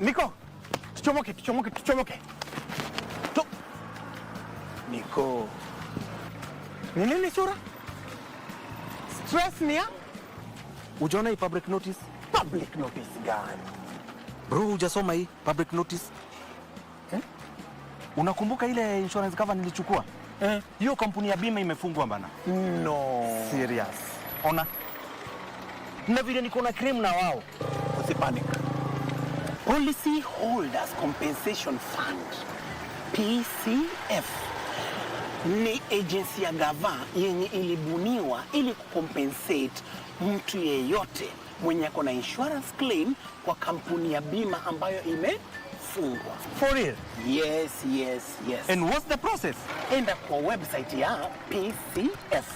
Niko, tuchomoke. Niko. Ni nini sura? Stress ni ya? Ujaona hii public notice? Public notice gani? Bro, hujasoma hii public notice? Unakumbuka ile insurance cover nilichukua? Hiyo kampuni ya bima imefungwa bana. No. Serious. Ona. Na vile niko na claim na wao. Usipanic. Policy Holders Compensation Fund, PCF, ni agency ya gava yenye ilibuniwa ili kucompensate mtu yeyote mwenye ako na insurance claim kwa kampuni ya bima ambayo imefungwa. For real? Yes. And what's the process? Enda kwa website ya PCF.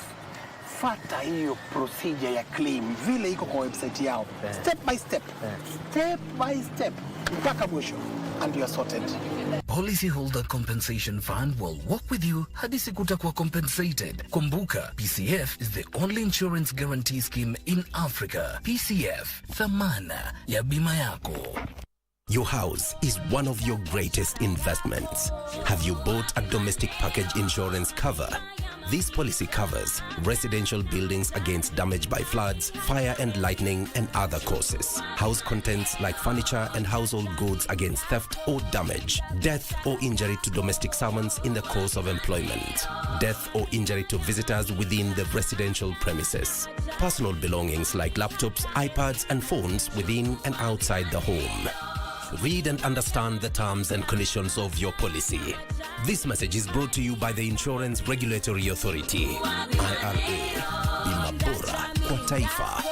Fata hiyo procedure ya claim vile iko kwa website yao. Step by step. Step by step. Mpaka mwisho. And you are sorted. Policyholder Compensation Fund will work with you hadi siku utakuwa compensated. Kumbuka, PCF is the only insurance guarantee scheme in Africa. PCF, thamana ya bima yako. Your house is one of your greatest investments. Have you bought a domestic package insurance cover? This policy covers residential buildings against damage by floods, fire and lightning, and other causes. House contents like furniture and household goods against theft or damage. Death or injury to domestic servants in the course of employment. Death or injury to visitors within the residential premises. Personal belongings like laptops, iPads, and phones within and outside the home. Read and understand the terms and conditions of your policy. This message is brought to you by the Insurance Regulatory Authority, IRA. Bima bora kwa taifa.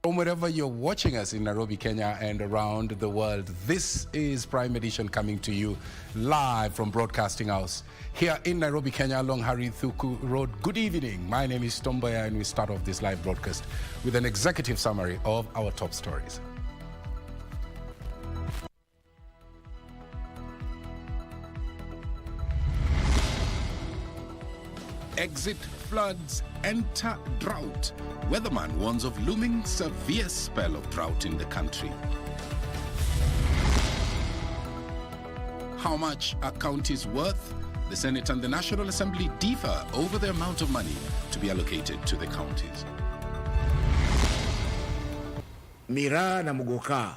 From wherever you're watching us in Nairobi, Kenya and around the world, this is Prime Edition coming to you live from Broadcasting House here in Nairobi, Kenya along Harry Thuku Road. Good evening. My name is Mboya and we start off this live broadcast with an executive summary of our top stories. Exit floods, enter drought. Weatherman warns of looming severe spell of drought in the country. How much are counties worth? The Senate and the National Assembly differ over the amount of money to be allocated to the counties. Miraa na Mugoka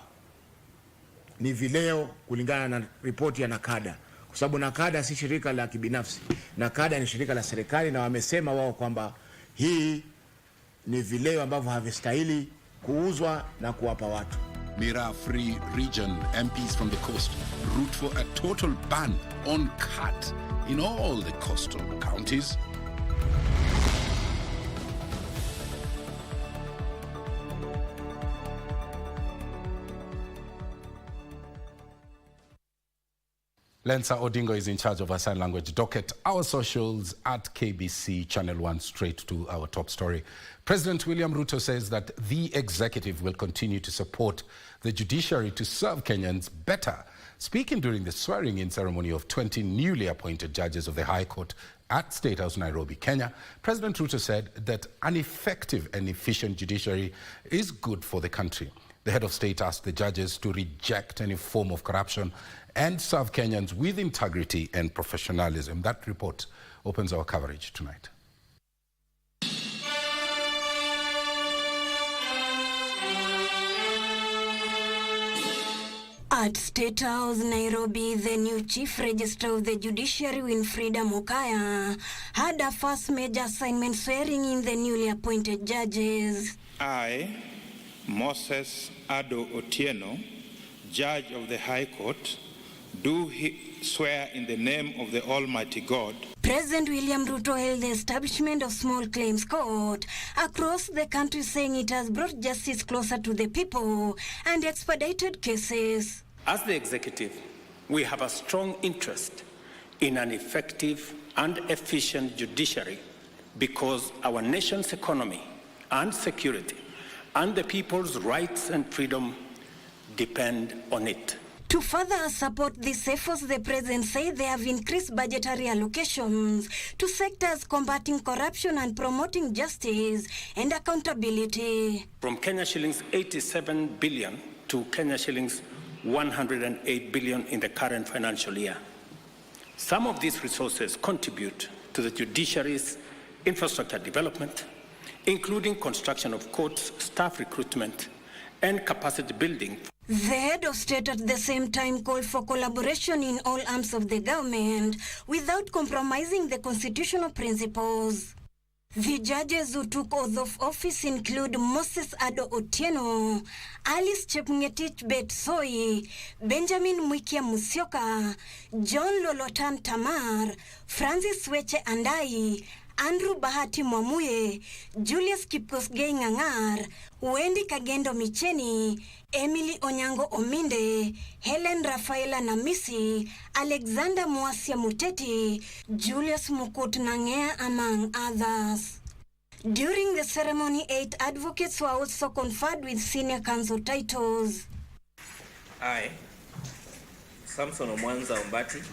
ni vileo kulingana na ripoti ya Nakada. Kwa sababu Nakada si shirika la kibinafsi. Nakada ni shirika la serikali na wamesema wao kwamba hii ni vileo ambavyo havistahili kuuzwa na kuwapa watu. Miraa Free Region MPs from the coast root for a total ban on cut in all the coastal counties. Lensa Odingo is in charge of our sign language docket. Our socials at KBC Channel 1, straight to our top story. President William Ruto says that the executive will continue to support the judiciary to serve Kenyans better. Speaking during the swearing-in ceremony of 20 newly appointed judges of the High Court at State House, Nairobi, Kenya, President Ruto said that an effective and efficient judiciary is good for the country. The head of state asked the judges to reject any form of corruption and serve Kenyans with integrity and professionalism. That report opens our coverage tonight. At State House, Nairobi, the new Chief Registrar of the Judiciary, Winfrida Mokaya, had a first major assignment swearing in the newly appointed judges. I, Moses Ado Otieno, Judge of the High Court, do swear in the name of the Almighty God. President William Ruto hailed the establishment of small claims court across the country, saying it has brought justice closer to the people and expedited cases. As the executive, we have a strong interest in an effective and efficient judiciary because our nation's economy and security and the people's rights and freedom depend on it. To further support these efforts, the president said they have increased budgetary allocations to sectors combating corruption and promoting justice and accountability. From Kenya shillings 87 billion to Kenya shillings 108 billion in the current financial year. Some of these resources contribute to the judiciary's infrastructure development, including construction of courts, staff recruitment, and capacity building. The head of state at the same time called for collaboration in all arms of the government without compromising the constitutional principles. The judges who took oath of office include Moses Ado Otieno, Alice Chepngetich Betsoi, Benjamin Mwikia Musyoka, John Lolotan Tamar, Francis Weche Andai, Andrew Bahati Mwamuye, Julius Kipkosgei Ngangar, Wendy Kagendo Micheni, Emily Onyango Ominde, Helen Rafaela Namisi, Alexander Mwasia Muteti, Julius Mukut Nangea, among others. During the ceremony, 8 advocates were also conferred with senior counsel titles. I, Samson Omwanza Ombati.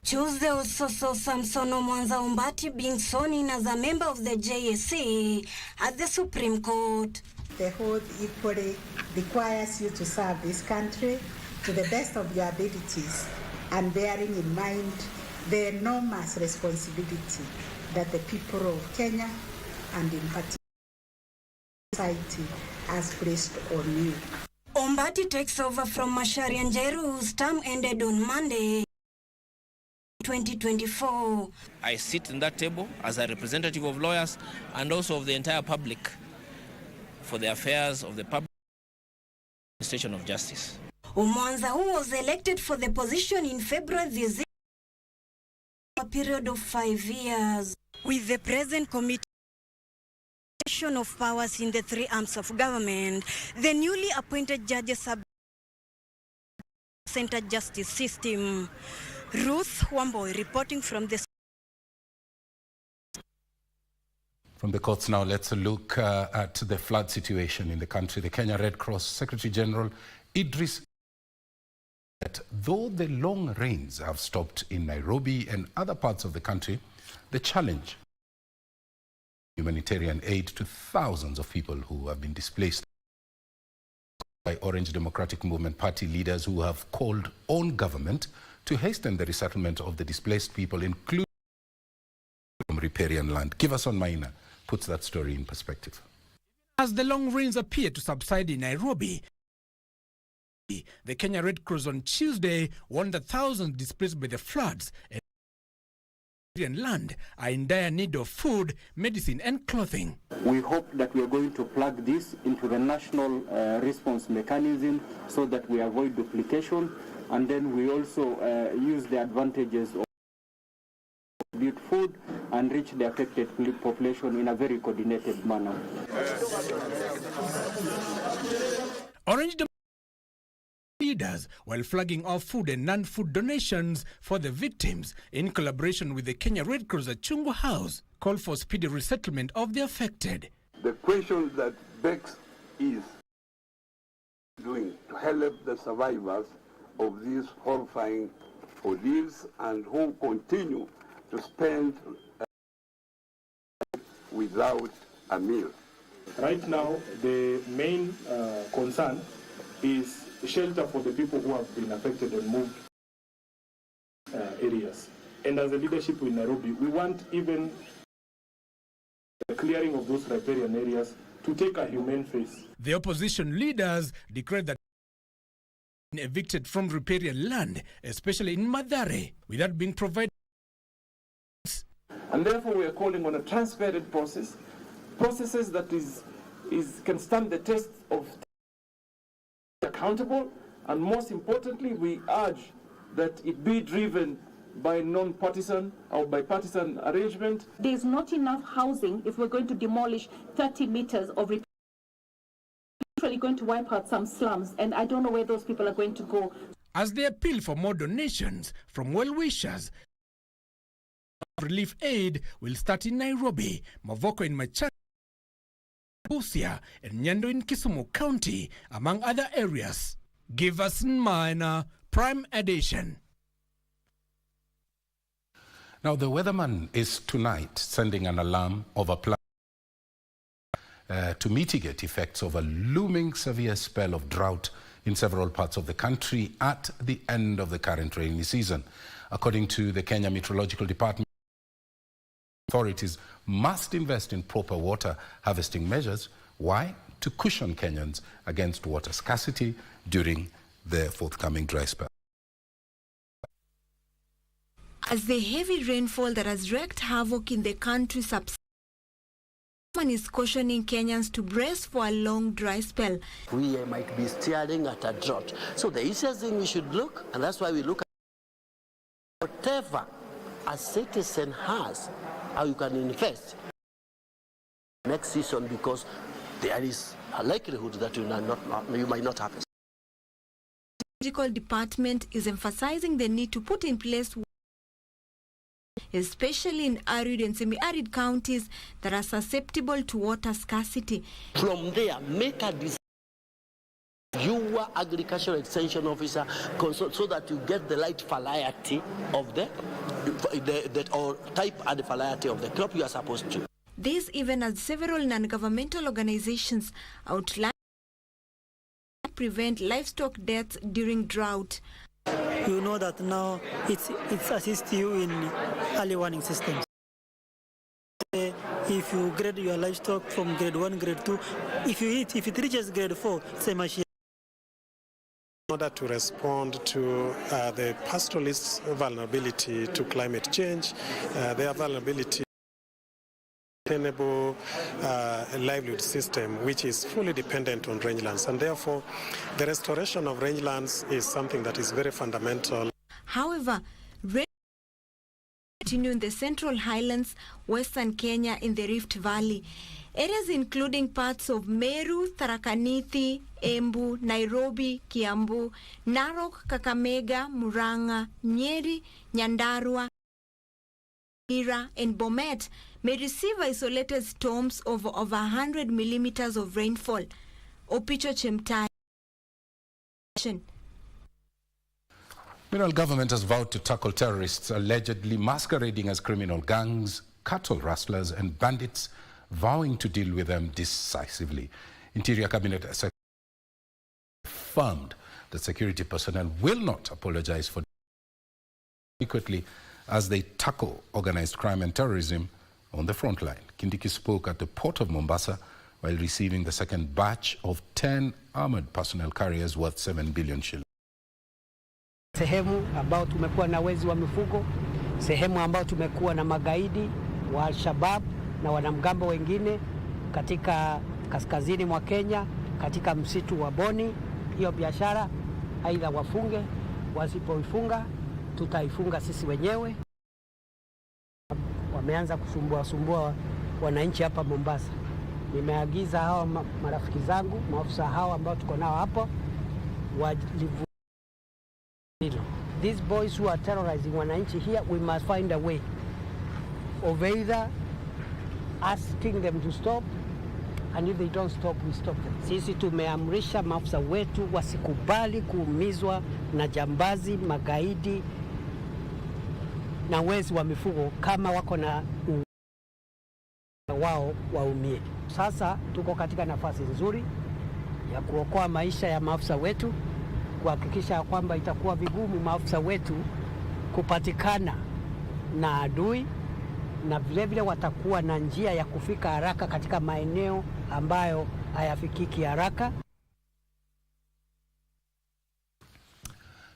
Tuesday also saw Samson Omwanza Ombati being sworn in as a member of the JSC at the Supreme Court. The oath equally requires you to serve this country to the best of your abilities and bearing in mind the enormous responsibility that the people of Kenya and in particular society has placed on you. Ombati takes over from Macharia Njeru, whose term ended on Monday, 2024. I sit in that table as a representative of lawyers and also of the entire public for the affairs of the public administration of justice. Omwanza, who was elected for the position in February this year, a period of 5 years, with the present committee of powers in the 3 arms of government, the newly appointed judges have centered justice system. Ruth Wamboy reporting from the courts now. Let's look at the flood situation in the country. The Kenya Red Cross Secretary General Idris said, though the long rains have stopped in Nairobi and other parts of the country, the challenge humanitarian aid to thousands of people who have been displaced by Orange Democratic Movement party leaders who have called on government to hasten the resettlement of the displaced people, including from riparian land. Give us on Maina puts that story in perspective. As the long rains appear to subside in Nairobi, the Kenya Red Cross on Tuesday warned that thousands displaced by the floods and land are in dire need of food, medicine and clothing. We hope that we are going to plug this into the national response mechanism so that we avoid duplication, and then we also use the advantages of food and reach the affected population in a very coordinated manner. Orange leaders, while flagging off food and non-food donations for the victims, in collaboration with the Kenya Red Cross at Chungwa House, called for speedy resettlement of the affected. The question that begs is doing to help the survivors of these horrifying ordeals and who continue to spend without a meal. Right now, the main concern is shelter for the people who have been affected and moved areas. And as a leadership in Nairobi, we want even the clearing of those riparian areas to take a humane face. The opposition leaders declared that evicted from riparian land, especially in Mathare, without being provided. And therefore we are calling on a transparent processes that can stand the test of accountable, and most importantly we urge that it be driven by non-partisan or bipartisan arrangement. There is not enough housing if we're going to demolish 30 meters of repair. Literally going to wipe out some slums, and I don't know where those people are going to go. As they appeal for more donations from well-wishers, relief aid will start in Nairobi, Mavoko in Machakos, Busia, and Nyando in Kisumu County, among other areas. Give us Minor Prime Edition. Now, the weatherman is tonight sending an alarm of a plan to mitigate effects of a looming severe spell of drought in several parts of the country at the end of the current rainy season. According to the Kenya Meteorological Department, authorities must invest in proper water harvesting measures. Why? To cushion Kenyans against water scarcity during the forthcoming dry spell. As the heavy rainfall that has wreaked havoc in the country subsides, someone is cautioning Kenyans to brace for a long dry spell. We might be staring at a drought. So the easiest thing we should look, and that's why we look at whatever a citizen has, how you can invest next season, because there is a likelihood that you might not happen. The Judicial Department is emphasizing the need to put in place, especially in arid and semi-arid counties that are susceptible to water scarcity. From there, make a decision. You are agricultural extension officer, so that you get the right variety of or type and variety of the crop you are supposed to. This even as several non-governmental organizations outline to prevent livestock deaths during drought. You know that now it's assist you in early warning systems. If you grade your livestock from grade 1, grade 2, if it reaches grade 4, it's a machine. In order to respond to the pastoralists' vulnerability to climate change, their vulnerability to a sustainable livelihood system, which is fully dependent on rangelands, and therefore the restoration of rangelands is something that is very fundamental. However, rain continue in the Central Highlands, Western Kenya, in the Rift Valley. Areas including parts of Meru, Tharaka Nithi, Embu, Nairobi, Kiambu, Narok, Kakamega, Murang'a, Nyeri, Nyandarua, Ira, and Bomet may receive isolated storms of over 100 millimeters of rainfall. Opicho Chemtai. Meanwhile, government has vowed to tackle terrorists allegedly masquerading as criminal gangs, cattle rustlers, and bandits, vowing to deal with them decisively. Interior Cabinet Secretary affirmed that security personnel will not apologize for adequately as they tackle organized crime and terrorism on the front line. Kindiki spoke at the port of Mombasa while receiving the second batch of 10 armored personnel carriers worth 7 billion shillings. Sehemu ambao tumekuwa na wezi wa mifugo, sehemu ambao tumekuwa na magaidi wa Al-Shabaab na wanamgambo wengine katika kaskazini mwa Kenya, katika msitu wa Boni. Hiyo biashara aidha wafunge, wasipoifunga tutaifunga sisi wenyewe. Wameanza kusumbua wananchi hapa Mombasa. Nimeagiza hawa marafiki zangu, maafisa hawa ambao tuko nao hapo, walivu. These boys who are terrorizing wananchi here, we must find a way of either asking them to stop, and if they don't stop, we stop them. Sisi tumeamrisha maafisa wetu wasikubali kuumizwa na jambazi, magaidi na wezi wa mifugo kama wako na wao waumie. Sasa tuko katika nafasi nzuri ya kuokoa maisha ya maafisa wetu, kuhakikisha kwamba itakuwa vigumu maafisa wetu kupatikana na adui, na vilevile watakuwa na njia ya kufika haraka katika maeneo ambayo hayafikiki haraka.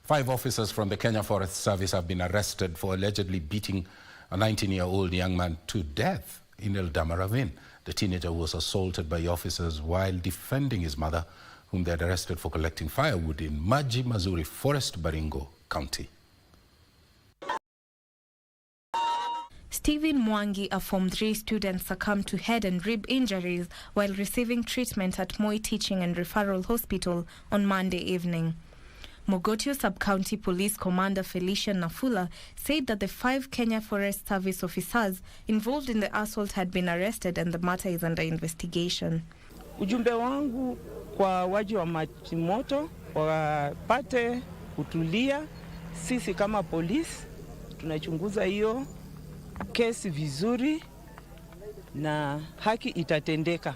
5 officers from the Kenya Forest Service have been arrested for allegedly beating a 19-year-old young man to death in Eldama Ravine. The teenager was assaulted by officers while defending his mother, whom they had arrested for collecting firewood in Maji Mazuri Forest, Baringo County. Stephen Mwangi, a Form 3 student, succumbed to head and rib injuries while receiving treatment at Moi Teaching and Referral Hospital on Monday evening. Mogotio Sub-County Police Commander Felicia Nafula said that the 5 Kenya Forest Service officers involved in the assault had been arrested and the matter is under investigation. Ujumbe wangu kwa waji wa majimoto wapate kutulia. Sisi kama polisi tunachunguza hiyo kesi vizuri na haki itatendeka.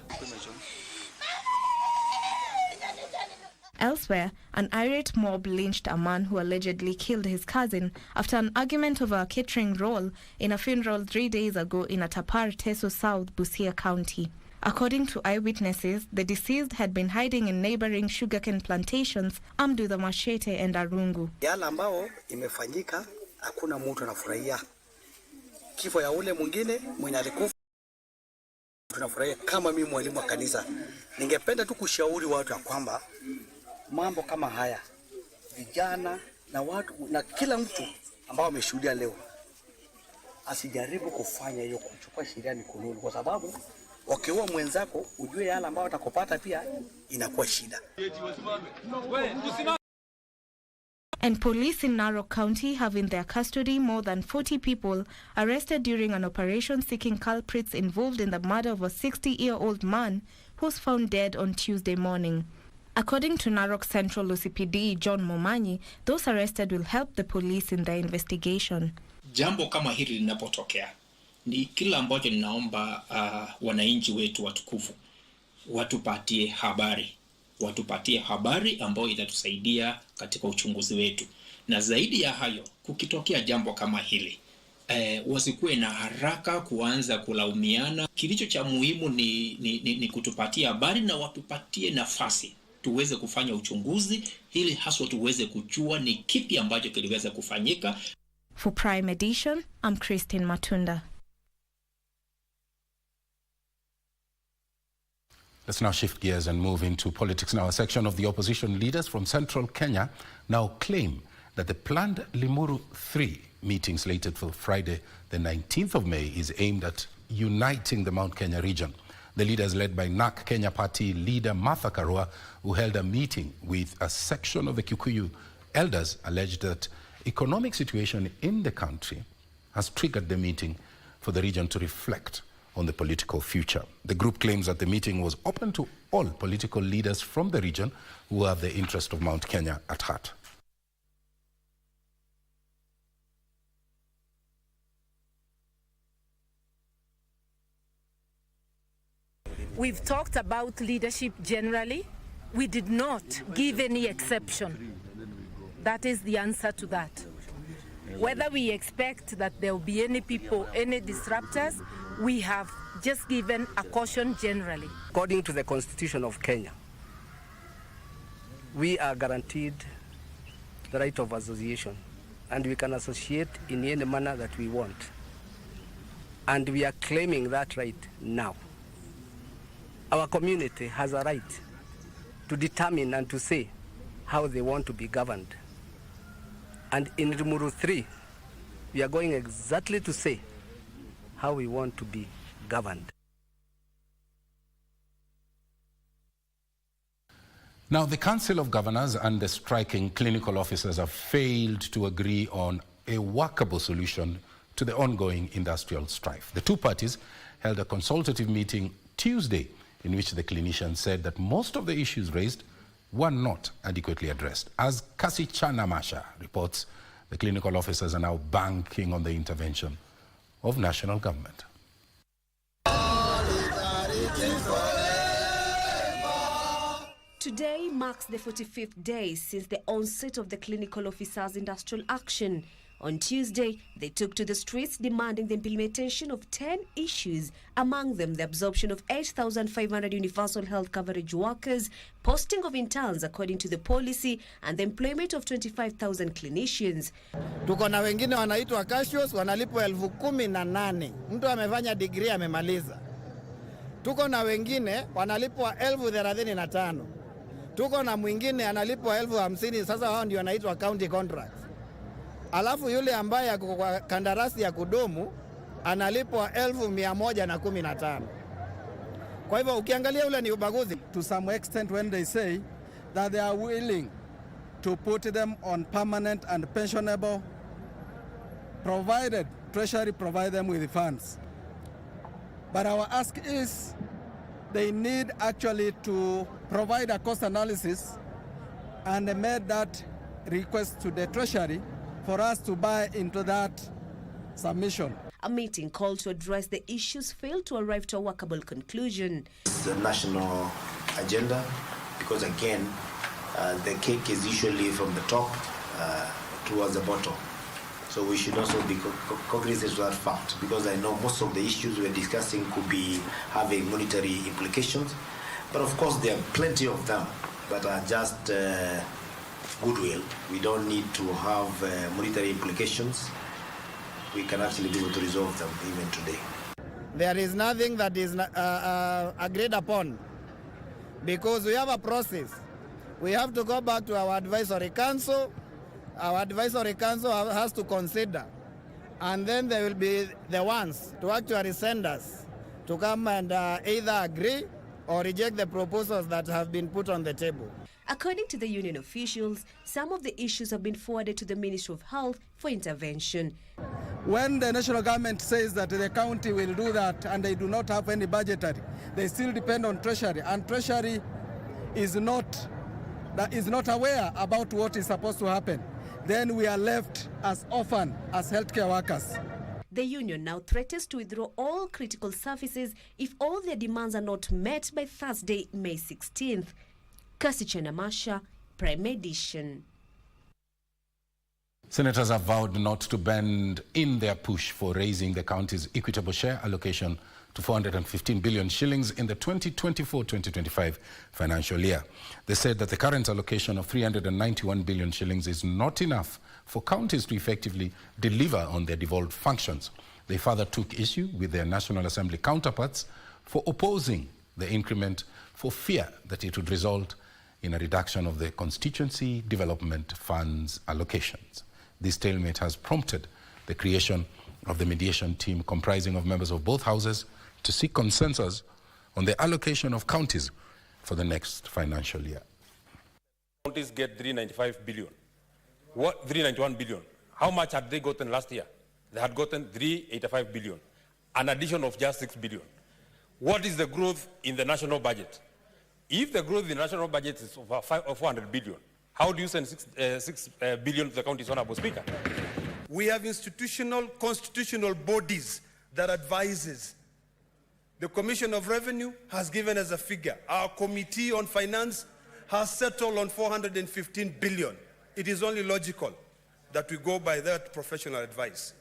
Elsewhere, an irate mob lynched a man who allegedly killed his cousin after an argument over a catering role in a funeral 3 days ago in Atapar, Teso South, Busia County. According to eyewitnesses, the deceased had been hiding in neighboring sugarcane plantations armed with a machete and a rungu. Yale ambao imefanyika hakuna mtu anafurahia. Kifo ya ule mwingine mwenye alikufa tunafurahia. Kama mimi mwalimu wa kanisa, ningependa tu kushauri watu ya kwamba mambo kama haya, vijana na watu na kila mtu ambao ameshuhudia leo asijaribu kufanya hiyo, kuchukua sheria mikononi, kwa sababu wakiua mwenzako ujue yale ambao atakopata pia inakuwa shida. And police in Narok County have in their custody more than 40 people arrested during an operation seeking culprits involved in the murder of a 60-year-old man who was found dead on Tuesday morning. According to Narok Central OCPD John Momanyi, those arrested will help the police in their investigation. Jambo kama hili linapotokea, ni kila ambacho ninaomba wananchi wetu watukufu watupatie habari ambayo itatusaidia katika uchunguzi wetu. Na zaidi ya hayo, kukitokea jambo kama hili, wasikuwe na haraka kuanza kulaumiana. Kilicho cha muhimu ni kutupatia habari na watupatie nafasi tuweze kufanya uchunguzi ili haswa tuweze kujua ni kipi ambacho kiliweza kufanyika. For Prime Edition, I'm Christine Matunda. Let's now shift gears and move into politics now. A section of the opposition leaders from central Kenya now claim that the planned Limuru 3 meeting slated for Friday, the 19th of May, is aimed at uniting the Mount Kenya region. The leaders, led by NAK Kenya Party leader Martha Karua, who held a meeting with a section of the Kikuyu elders, alleged that economic situation in the country has triggered the meeting for the region to reflect on the political future. The group claims that the meeting was open to all political leaders from the region who have the interest of Mount Kenya at heart. We've talked about leadership generally. We did not give any exception. That is the answer to that. Whether we expect that there will be any people, any disruptors, we have just given a caution generally. According to the Constitution of Kenya, we are guaranteed the right of association, and we can associate in any manner that we want. And we are claiming that right now. Our community has a right to determine and to say how they want to be governed. And in Limuru 3, we are going exactly to say how we want to be governed. Now, the Council of Governors and the striking clinical officers have failed to agree on a workable solution to the ongoing industrial strife. The two parties held a consultative meeting Tuesday in which the clinicians said that most of the issues raised were not adequately addressed. As Kasi Chana Masha reports, the clinical officers are now banking on the intervention of national government. Today marks the 45th day since the onset of the clinical officers' industrial action On Tuesday, they took to the streets demanding the implementation of 10 issues, among them the absorption of 8,500 universal health coverage workers, posting of interns according to the policy, and the employment of 25,000 clinicians. Tuko na wengine wanaitwa cashiers wanalipwa 18,000. Mtu amefanya degree amemaliza. Tuko na wengine wanalipwa 35,000. Tuko na mwingine analipwa 50,000. Sasa hao ndio wanaitwa county contracts. Alafu yule ambaye ako kwa kandarasi ya kudumu analipwa 1,115. Kwa hivyo ukiangalia ule ni ubaguzi. To some extent when they say that they are willing to put them on permanent and pensionable, provided Treasury provide them with funds. But our ask is they need actually to provide a cost analysis and made that request to the Treasury for us to buy into that submission. A meeting called to address the issues failed to arrive to a workable conclusion. It's the national agenda because again, the cake is usually from the top towards the bottom. So we should also be cognizant of that fact because I know most of the issues we're discussing could be having monetary implications. But of course there are plenty of them that are just goodwill. We don't need to have monetary implications. We can actually be able to resolve them even today. There is nothing that is agreed upon because we have a process. We have to go back to our advisory council. Our advisory council has to consider, and then they will be the ones to actually send us to come and either agree or reject the proposals that have been put on the table. According to the union officials, some of the issues have been forwarded to the Ministry of Health for intervention. When the national government says that the county will do that and they do not have any budgetary, they still depend on Treasury, and Treasury is not aware about what is supposed to happen. Then we are left as orphan, as healthcare workers. The union now threatens to withdraw all critical services if all their demands are not met by Thursday, May 16th. Kasichana Masha, Prime Edition. Senators have vowed not to bend in their push for raising the county's equitable share allocation to 415 billion shillings in the 2024-2025 financial year. They said that the current allocation of 391 billion shillings is not enough for counties to effectively deliver on their devolved functions. They further took issue with their National Assembly counterparts for opposing the increment for fear that it would result in a reduction of the constituency development funds allocations. This stalemate has prompted the creation of the mediation team comprising of members of both houses to seek consensus on the allocation of counties for the next financial year. Counties get 395 billion. What 391 billion? How much had they gotten last year? They had gotten 385 billion, an addition of just 6 billion. What is the growth in the national budget? If the growth in the national budget is over 400 billion, how do you send 6 billion to the counties, Honorable Speaker? We have constitutional bodies that advises. The Commission of Revenue has given us a figure. Our Committee on Finance has settled on 415 billion. It is only logical that we go by that professional advice.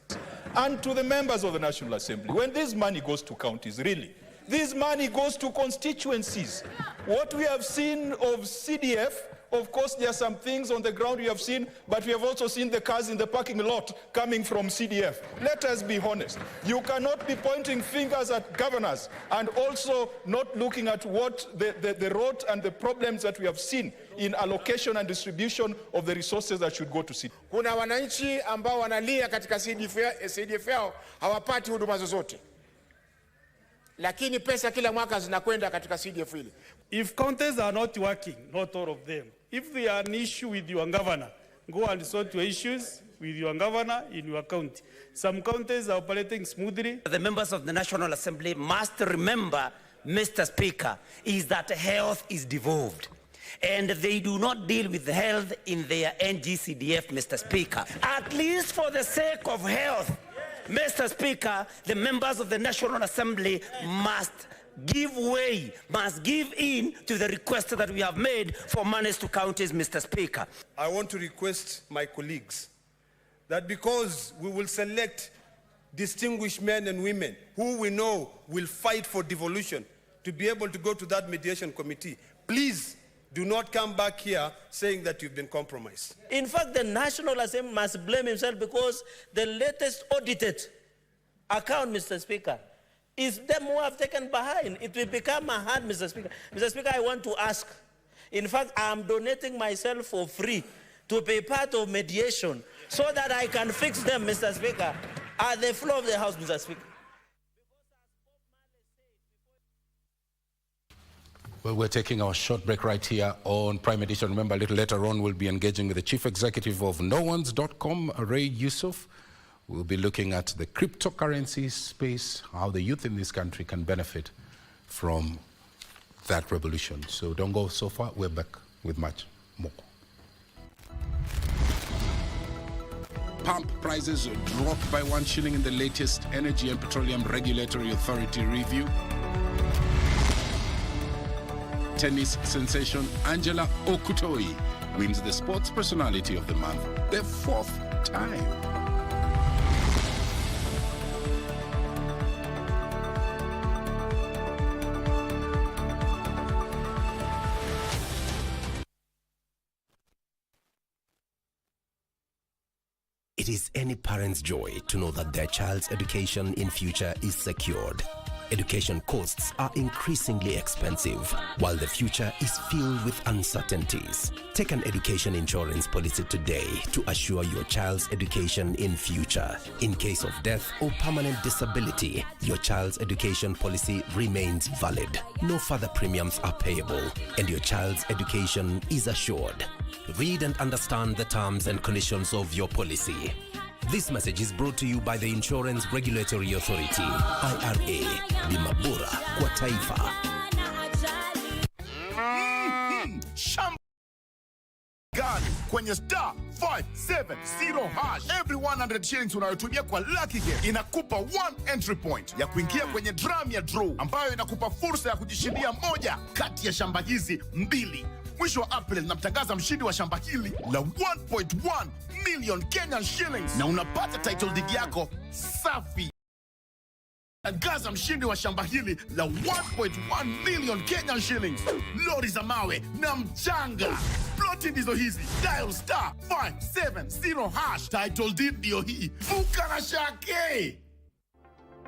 And to the members of the National Assembly, when this money goes to counties, really, this money goes to constituencies. What we have seen of CDF, of course, there are some things on the ground we have seen, but we have also seen the cars in the parking lot coming from CDF. Let us be honest. You cannot be pointing fingers at governors and also not looking at what the road and the problems that we have seen in allocation and distribution of the resources that should go to CDF. Kuna wananchi ambao wanalia katika CDF yao hawapati huduma zozote. Lakini pesa kila mwaka zinakwenda katika CDF ile. If counties are not working, not all of them, if there are an issue with your governor, go and sort your issues with your governor in your county. Some counties are operating smoothly. The members of the National Assembly must remember, Mr. Speaker, is that health is devolved. And they do not deal with health in their NGCDF, Mr. Speaker. At least for the sake of health, Mr. Speaker, the members of the National Assembly must give way, must give in to the request that we have made for monies to counties, Mr. Speaker. I want to request my colleagues that because we will select distinguished men and women who we know will fight for devolution to be able to go to that mediation committee, please do not come back here saying that you've been compromised. In fact, the National Assembly must blame himself because the latest audited account, Mr. Speaker, is them who have taken behind. It will become a hard, Mr. Speaker. Mr. Speaker, I want to ask. In fact, I am donating myself for free to be part of mediation so that I can fix them, Mr. Speaker, at the floor of the House, Mr. Speaker. Well, we're taking our short break right here on Prime Edition. Remember, a little later on, we'll be engaging with the Chief Executive of NoOnes.com, Ray Yusuf. We'll be looking at the cryptocurrency space, how the youth in this country can benefit from that revolution. So don't go so far. We're back with much more. Pump prices dropped by 1 shilling in the latest Energy and Petroleum Regulatory Authority review. Tennis sensation Angela Okutoi wins the Sports Personality of the Month, the 4th time. It is any parent's joy to know that their child's education in future is secured. Education costs are increasingly expensive, while the future is filled with uncertainties. Take an education insurance policy today to assure your child's education in future. In case of death or permanent disability, your child's education policy remains valid. No further premiums are payable, and your child's education is assured. Read and understand the terms and conditions of your policy. This message is brought to you by the Insurance Regulatory Authority, IRA, Bima Bora kwa Taifa. Gani kwenye star 570 hash. Every 100 shillings unayotumia kwa Lucky Game inakupa 1 entry point ya kuingia kwenye drum ya draw ambayo inakupa fursa ya kujishindia moja kati ya shamba hizi mbili. Mwisho wa April namtangaza mshindi wa shamba hili la 1.1 million Kenyan shillings na unapata title deed yako safi. Tangaza mshindi wa shamba hili la 1.1 million Kenyan shillings, lori za mawe na mchanga. Ploti ndizo hizi. Dial star 570 hash. Title deed ndio hii. Vuka na shake.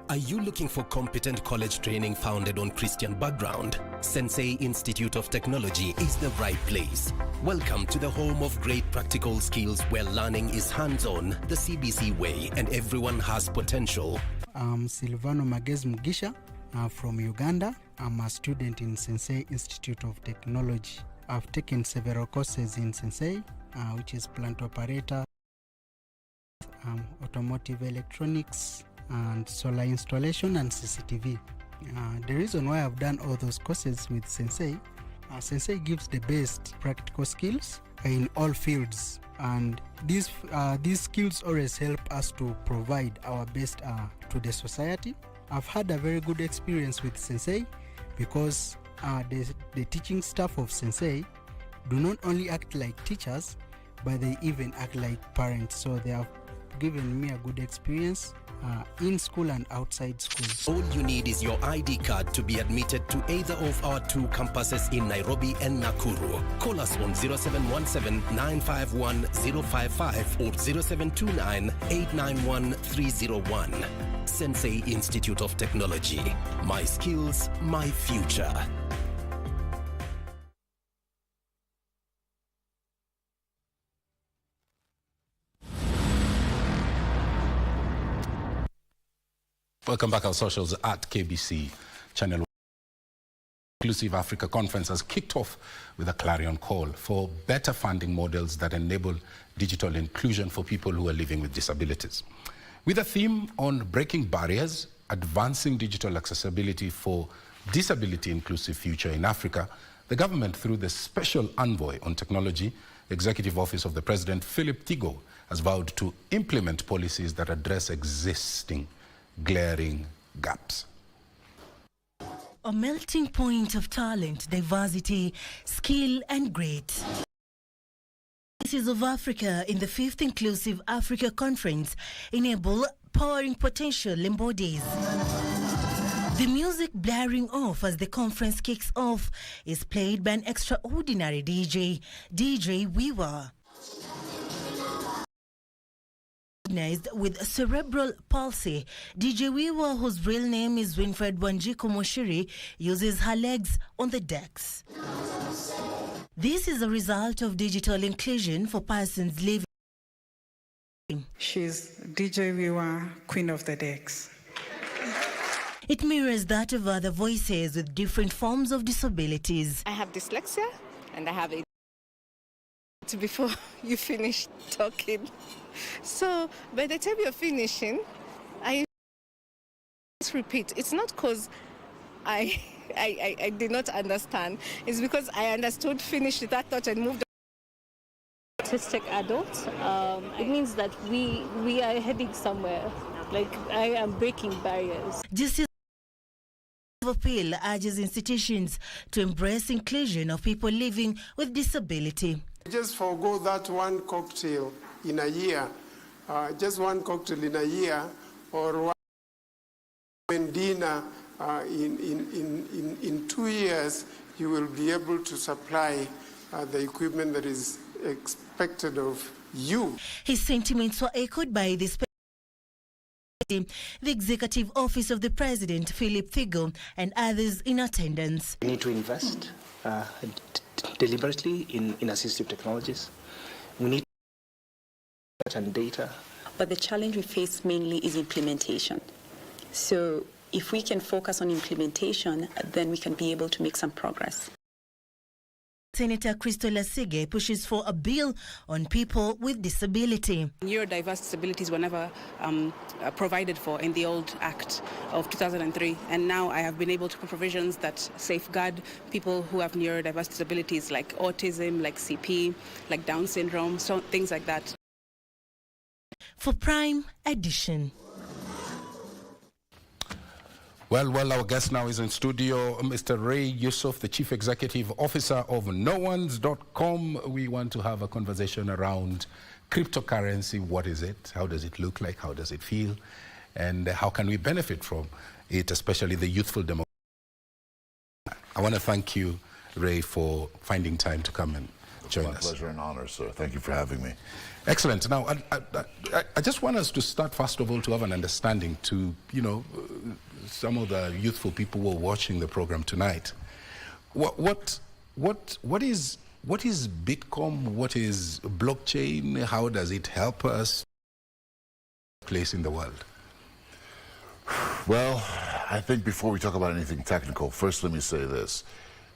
Are you looking for competent college training founded on Christian background? Sensei Institute of Technology is the right place. Welcome to the home of great practical skills where learning is hands-on, the CBC way, and everyone has potential. I'm Silvano Magez Mugisha from Uganda. I'm a student in Sensei Institute of Technology. I've taken several courses in Sensei, which is plant operator, automotive electronics, and solar installation and CCTV. The reason why I've done all those courses with Sensei, Sensei gives the best practical skills in all fields, and these skills always help us to provide our best to the society. I've had a very good experience with Sensei because the teaching staff of Sensei do not only act like teachers, but they even act like parents. So they have given me a good experience in school and outside school. All you need is your ID card to be admitted to either of our 2 campuses in Nairobi and Nakuru. Call us on 0717-951-055 or 0729-891-301. Sensei Institute of Technology. My skills, my future. Welcome back. Our socials at KBC Channel. Inclusive Africa Conference has kicked off with a clarion call for better funding models that enable digital inclusion for people who are living with disabilities. With a theme on breaking barriers, advancing digital accessibility for disability-inclusive future in Africa, the government, through the Special Envoy on Technology, Executive Office of the President, Philip Tigo, has vowed to implement policies that address existing glaring gaps. A melting point of talent, diversity, skill, and grit. This Voices of Africa in the 5th Inclusive Africa Conference enable powering potential embodies. The music blaring off as the conference kicks off is played by an extraordinary DJ, DJ Wiwa. Diagnosed with cerebral palsy, DJ Wiwa, whose real name is Winfred Wanjiku Moshiri, uses her legs on the decks. This is a result of digital inclusion for persons living. She's DJ Wiwa, Queen of the Decks. It mirrors that of other voices with different forms of disabilities. I have dyslexia and I have a before you finish talking. So by the time you're finishing, I just repeat. It's not because I did not understand. It's because I understood, finished that thought and moved on. Autistic adults, it means that we are heading somewhere. Like I am breaking barriers. Justice Appeal urges institutions to embrace inclusion of people living with disability. Just forgo that one cocktail in a year, just one cocktail in a year, or one dinner in 2 years, you will be able to supply the equipment that is expected of you. His sentiments were echoed by the Executive Office of the President, Philip Figo, and others in attendance. We need to invest deliberately in assistive technologies. We need data. But the challenge we face mainly is implementation. So if we can focus on implementation, then we can be able to make some progress. Senator Crystal Lasige pushes for a bill on people with disability. Neurodiverse disabilities were never provided for in the old Act of 2003, and now I have been able to put provisions that safeguard people who have neurodiverse disabilities like autism, like CP, like Down syndrome, so things like that. For Prime Edition. Well, our guest now is in studio, Mr. Ray Yusuf, the Chief Executive Officer of NoOnes.com. We want to have a conversation around cryptocurrency. What is it? How does it look like? How does it feel? And how can we benefit from it, especially the youthful demographic? I want to thank you, Ray, for finding time to come and join us. My pleasure and honor, sir. Thank you for having me. Excellent. Now, I just want us to start, first of all, to have an understanding to, some of the youthful people who are watching the program tonight. What is Bitcoin? What is blockchain? How does it help us place in the world? Well, I think before we talk about anything technical, first let me say this.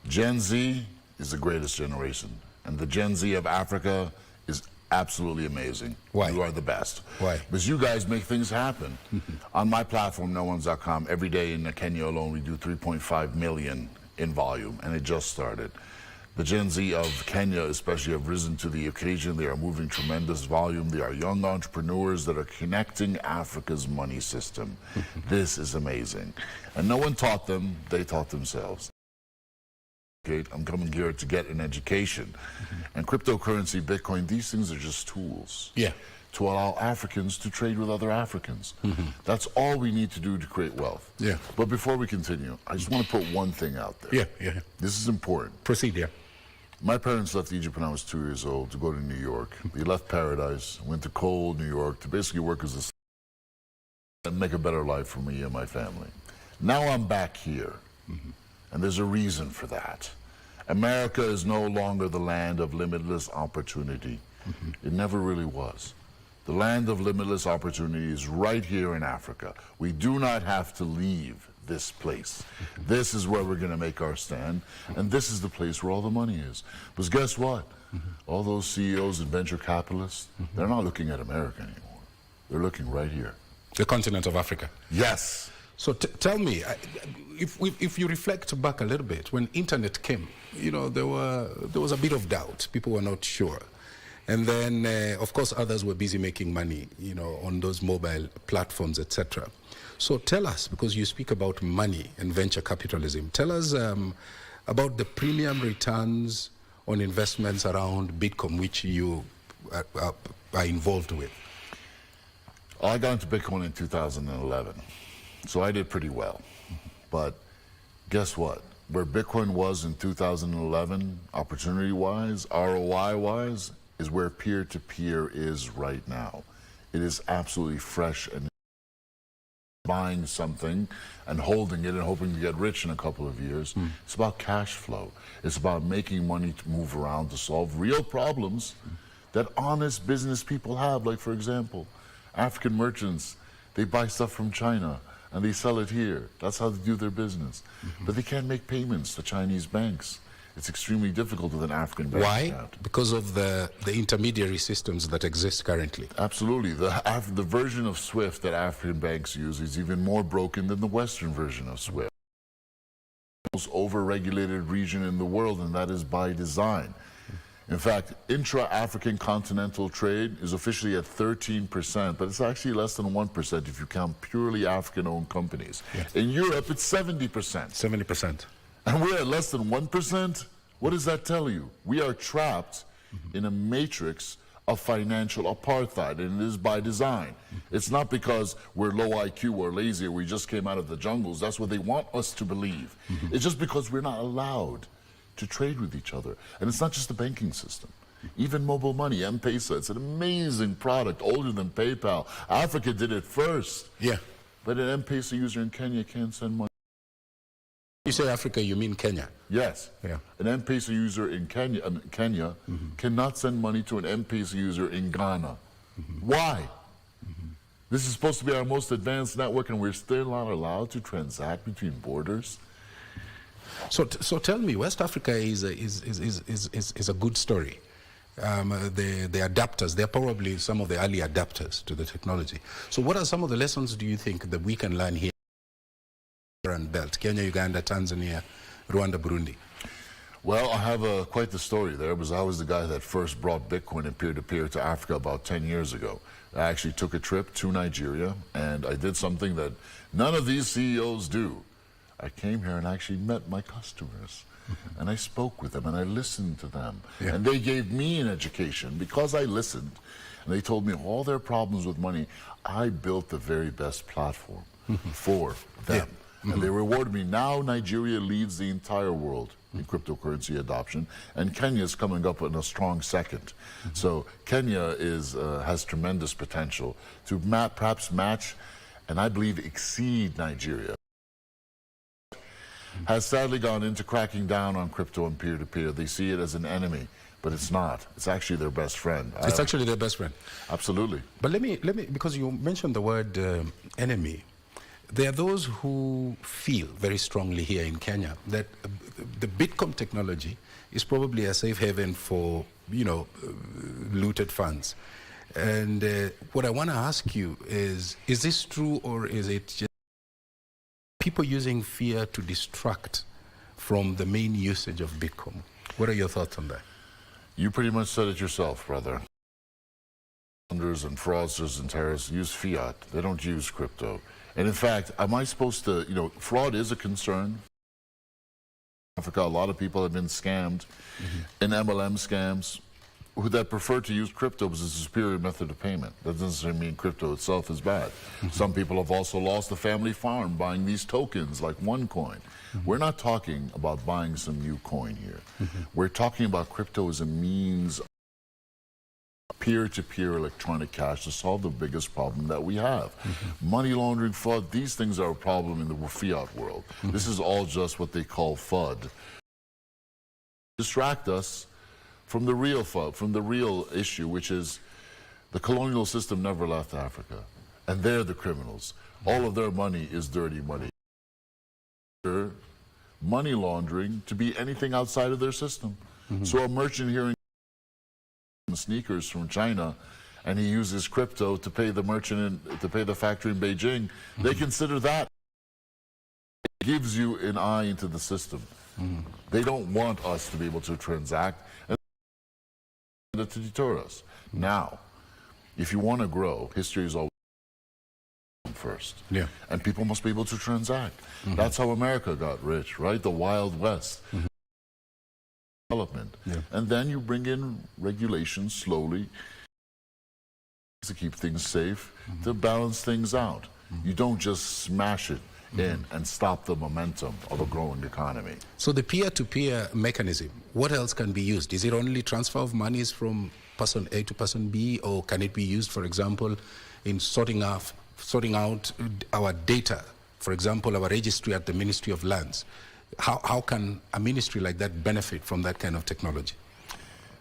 Gen Z is the greatest generation, and the Gen Z of Africa is absolutely amazing. Why? You are the best. Why? Because you guys make things happen. On my platform, NoOnes.com, every day in Kenya alone, we do 3.5 million in volume, and it just started. The Gen Z of Kenya especially have risen to the occasion. They are moving tremendous volume. They are young entrepreneurs that are connecting Africa's money system. This is amazing. And no one taught them, they taught themselves. I'm coming here to get an education. And cryptocurrency, Bitcoin, these things are just tools. Yeah. To allow Africans to trade with other Africans. That's all we need to do to create wealth. Yeah. But before we continue, I just want to put one thing out there. Yeah. This is important. Proceed, yeah. My parents left Egypt when I was 2 years old to go to New York. They left paradise, went to cold New York to basically work as a slave and make a better life for me and my family. Now I'm back here, and there's a reason for that. America is no longer the land of limitless opportunity. It never really was. The land of limitless opportunity is right here in Africa. We do not have to leave this place. This is where we're going to make our stand, and this is the place where all the money is. Because guess what? All those CEOs and venture capitalists, they're not looking at America anymore. They're looking right here. The continent of Africa. Yes. So tell me, if you reflect back a little bit, when internet came, there was a bit of doubt. People were not sure. And then, of course, others were busy making money, on those mobile platforms, etc. So tell us, because you speak about money and venture capitalism, tell us about the premium returns on investments around Bitcoin, which you are involved with? I got into Bitcoin in 2011, so I did pretty well. But guess what? Where Bitcoin was in 2011, opportunity-wise, ROI-wise, is where peer-to-peer is right now. It is absolutely fresh, and buying something and holding it and hoping to get rich in a couple of years. It's about cash flow. It's about making money to move around to solve real problems that honest business people have. Like, for example, African merchants, they buy stuff from China and they sell it here. That's how they do their business. But they can't make payments to Chinese banks. It's extremely difficult with an African bank account. Why? Because of the intermediary systems that exist currently. Absolutely. The version of SWIFT that African banks use is even more broken than the Western version of SWIFT. The most over-regulated region in the world, and that is by design. In fact, intra-African continental trade is officially at 13%, but it's actually less than 1% if you count purely African-owned companies. In Europe, it's 70%. 70%. And we're at less than 1%? What does that tell you? We are trapped in a matrix of financial apartheid, and it is by design. It's not because we're low IQ or lazy or we just came out of the jungles. That's what they want us to believe. It's just because we're not allowed to trade with each other. And it's not just the banking system. Even mobile money, M-Pesa, it's an amazing product, older than PayPal. Africa did it first. Yeah. But an M-Pesa user in Kenya can't send money. You say Africa, you mean Kenya? Yes. Yeah. An M-Pesa user in Kenya cannot send money to an M-Pesa user in Ghana. Why? This is supposed to be our most advanced network, and we're still not allowed to transact between borders. So tell me, West Africa is a good story. The adapters, they're probably some of the early adapters to the technology. So what are some of the lessons do you think that we can learn here and belt, Kenya, Uganda, Tanzania, Rwanda, Burundi? Well, I have quite the story there, because I was the guy that first brought Bitcoin and peer-to-peer to Africa about 10 years ago. I actually took a trip to Nigeria, and I did something that none of these CEOs do. I came here and actually met my customers, and I spoke with them, and I listened to them, and they gave me an education because I listened, and they told me all their problems with money. I built the very best platform for them. And they reward me. Now Nigeria leads the entire world in cryptocurrency adoption, and Kenya is coming up in a strong second. So Kenya has tremendous potential to perhaps match, and I believe exceed Nigeria. Has sadly gone into cracking down on crypto and peer-to-peer. They see it as an enemy, but it's not. It's actually their best friend. It's actually their best friend. Absolutely. But let me, because you mentioned the word enemy. There are those who feel very strongly here in Kenya that the Bitcoin technology is probably a safe haven for, looted funds. And what I want to ask you is this true, or is it just people using fear to distract from the main usage of Bitcoin? What are your thoughts on that? You pretty much said it yourself, brother. And fraudsters and terrorists use fiat. They don't use crypto. And in fact, am I supposed to, fraud is a concern. In Africa, a lot of people have been scammed in MLM scams that prefer to use crypto as a superior method of payment. That doesn't necessarily mean crypto itself is bad. Some people have also lost a family farm buying these tokens like OneCoin. We're not talking about buying some new coin here. We're talking about crypto as a means of peer-to-peer electronic cash to solve the biggest problem that we have. Money laundering, fraud, these things are a problem in the fiat world. This is all just what they call FUD. Distract us from the real FUD, from the real issue, which is the colonial system never left Africa, and they're the criminals. All of their money is dirty money. Money laundering to be anything outside of their system. So a merchant here in sneakers from China, and he uses crypto to pay the merchant to pay the factory in Beijing, they consider that it gives you an eye into the system. They don't want us to be able to transact and to deter us. Now, if you want to grow, history is always first. And people must be able to transact. That's how America got rich, right? The Wild West. Development. And then you bring in regulations slowly to keep things safe, to balance things out. You don't just smash it in and stop the momentum of a growing economy. So the peer-to-peer mechanism, what else can be used? Is it only transfer of monies from person A to person B, or can it be used, for example, in sorting out our data? For example, our registry at the Ministry of Lands. How can a ministry like that benefit from that kind of technology?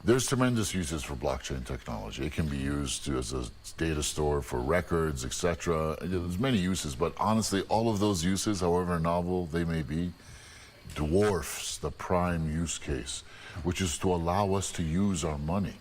There's tremendous uses for blockchain technology. It can be used as a data store for records, etc. There's many uses, but honestly, all of those uses, however novel they may be, dwarfs the prime use case, which is to allow us to use our money.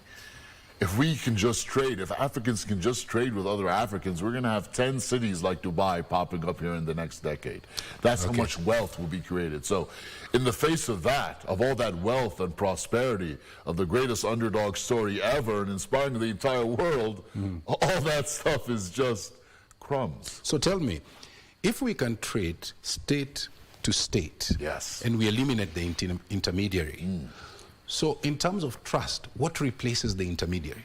If we can just trade, if Africans can just trade with other Africans, we're going to have 10 cities like Dubai popping up here in the next decade. That's how much wealth will be created. So in the face of that, of all that wealth and prosperity, of the greatest underdog story ever and inspiring the entire world, all that stuff is just crumbs. So tell me, if we can trade state to state, yes, and we eliminate the intermediary, so in terms of trust, what replaces the intermediary?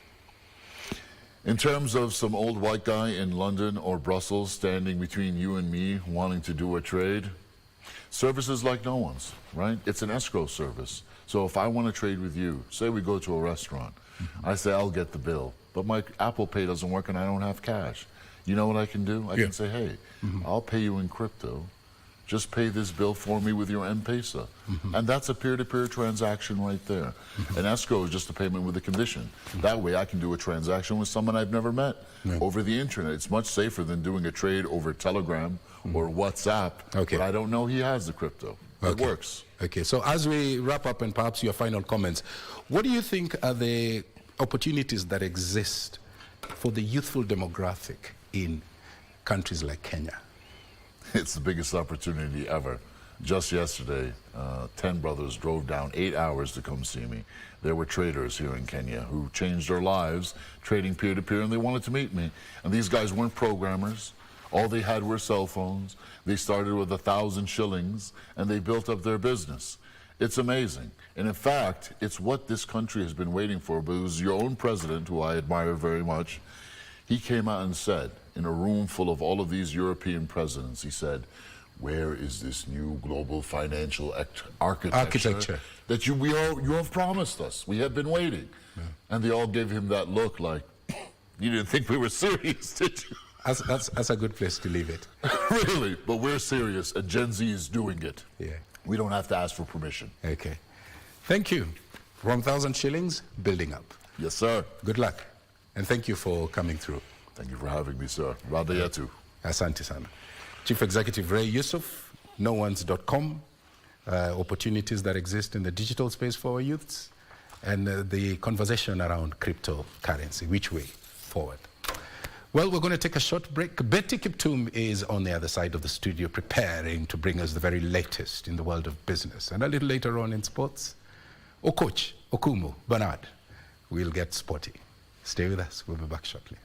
In terms of some old white guy in London or Brussels standing between you and me wanting to do a trade, services like no one's, right? It's an escrow service. So if I want to trade with you, say we go to a restaurant, I say I'll get the bill, but my Apple Pay doesn't work and I don't have cash. You know what I can do? I can say, hey, I'll pay you in crypto. Just pay this bill for me with your M-Pesa. And that's a peer-to-peer transaction right there. An escrow is just a payment with a condition. That way I can do a transaction with someone I've never met over the internet. It's much safer than doing a trade over Telegram or WhatsApp, but I don't know he has the crypto. It works. Okay, so as we wrap up and perhaps your final comments, what do you think are the opportunities that exist for the youthful demographic in countries like Kenya? It's the biggest opportunity ever. Just yesterday, 10 brothers drove down 8 hours to come see me. There were traders here in Kenya who changed their lives trading peer-to-peer, and they wanted to meet me. And these guys weren't programmers. All they had were cell phones. They started with 1,000 shillings, and they built up their business. It's amazing. And in fact, it's what this country has been waiting for. But it was your own president, who I admire very much, he came out and said, in a room full of all of these European presidents, he said, where is this new global financial architecture that you have promised us? We have been waiting. And they all gave him that look like, you didn't think we were serious, did you? That's a good place to leave it. Really, but we're serious, and Gen Z is doing it. Yeah. We don't have to ask for permission. Okay. Thank you. 1,000 shillings, building up. Yes, sir. Good luck. And thank you for coming through. Thank you for having me, sir. Radayatu. Asante sana. Chief Executive Ray Yusuf, noones.com, opportunities that exist in the digital space for our youths, and the conversation around cryptocurrency, which way forward. Well, we're going to take a short break. Betty Kiptum is on the other side of the studio preparing to bring us the very latest in the world of business. And a little later on in sports, Okoch, Okumu, Bernard will get sporty. Stay with us. We'll be back shortly.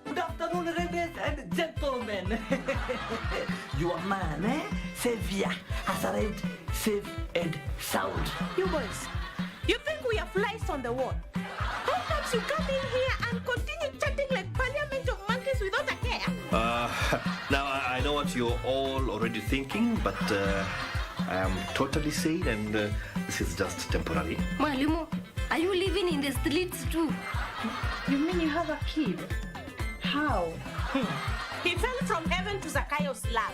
Good afternoon, ladies and gentlemen. Your man, Sevilla, has arrived safe and sound. You boys, you think we are flies on the wall? How comes you come in here and continue chatting like parliament of monkeys without a care? Now, I know what you're all already thinking, but I am totally sane, and this is just temporary. Mwalimu, are you living in the streets too? You mean you have a kid? How? He fell from heaven to Zacchaeus' lap.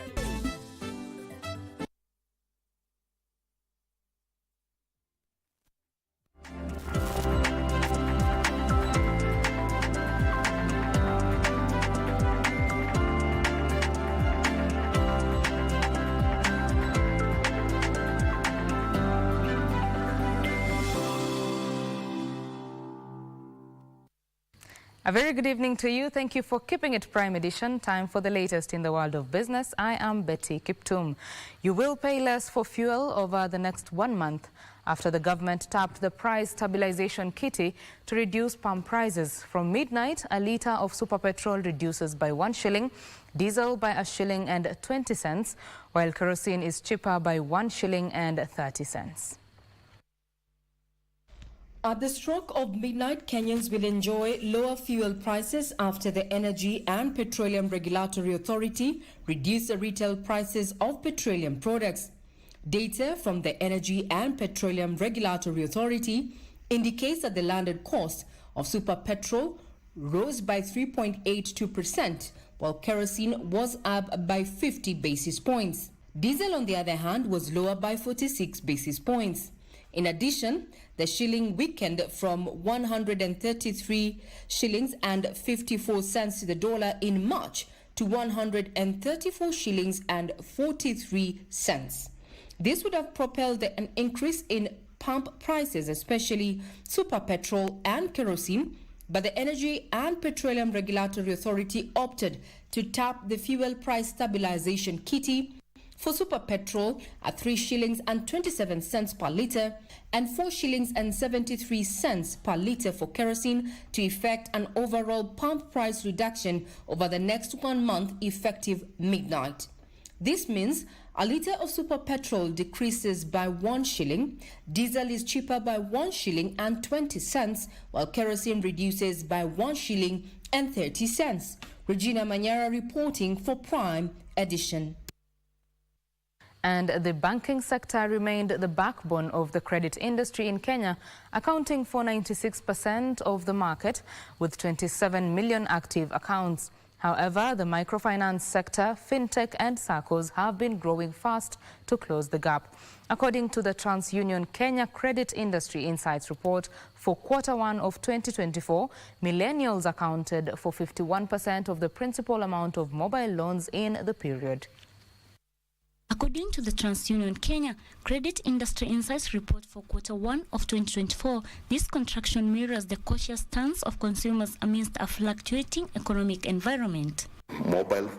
A very good evening to you. Thank you for keeping it Prime Edition. Time for the latest in the world of business. I am Betty Kiptum. You will pay less for fuel over the next 1 month after the government tapped the price stabilization kitty to reduce pump prices. From midnight, a litre of super petrol reduces by 1 shilling, diesel by 1 shilling and 20 cents, while kerosene is cheaper by 1 shilling and 30 cents. At the stroke of midnight, Kenyans will enjoy lower fuel prices after the Energy and Petroleum Regulatory Authority reduced the retail prices of petroleum products. Data from the Energy and Petroleum Regulatory Authority indicates that the landed cost of super petrol rose by 3.82%, while kerosene was up by 50 basis points. Diesel, on the other hand, was lower by 46 basis points. In addition, the shilling weakened from 133 shillings and 54 cents to the dollar in March to 134 shillings and 43 cents. This would have propelled an increase in pump prices, especially super petrol and kerosene, but the Energy and Petroleum Regulatory Authority opted to tap the fuel price stabilization kitty for super petrol at 3 shillings and 27 cents per litre and 4 shillings and 73 cents per litre for kerosene to effect an overall pump price reduction over the next 1 month effective midnight. This means a litre of super petrol decreases by 1 shilling, diesel is cheaper by 1 shilling and 20 cents, while kerosene reduces by 1 shilling and 30 cents. Regina Manyara reporting for Prime Edition. And the banking sector remained the backbone of the credit industry in Kenya, accounting for 96% of the market with 27 million active accounts. However, the microfinance sector, fintech and SACCOs have been growing fast to close the gap. According to the TransUnion Kenya Credit Industry Insights report for Q1 of 2024, millennials accounted for 51% of the principal amount of mobile loans in the period. According to the TransUnion Kenya Credit Industry Insights report for Q1 of 2024, this contraction mirrors the cautious stance of consumers amidst a fluctuating economic environment. Mobile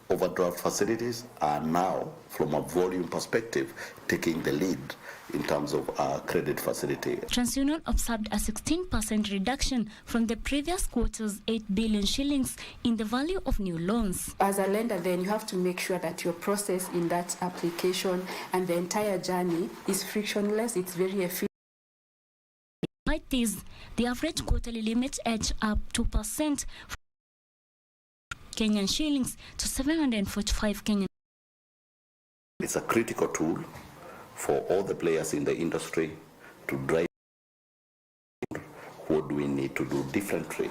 overdraft facilities are now, from a volume perspective, taking the lead in terms of our credit facility. TransUnion observed a 16% reduction from the previous quarter's 8 billion shillings in the value of new loans. As a lender, then you have to make sure that your process in that application and the entire journey is frictionless, it's very efficient. Despite this, the average quarterly limit edged up 2% from Kenyan shillings to 745 Kenyan. It's a critical tool for all the players in the industry to drive what do we need to do differently.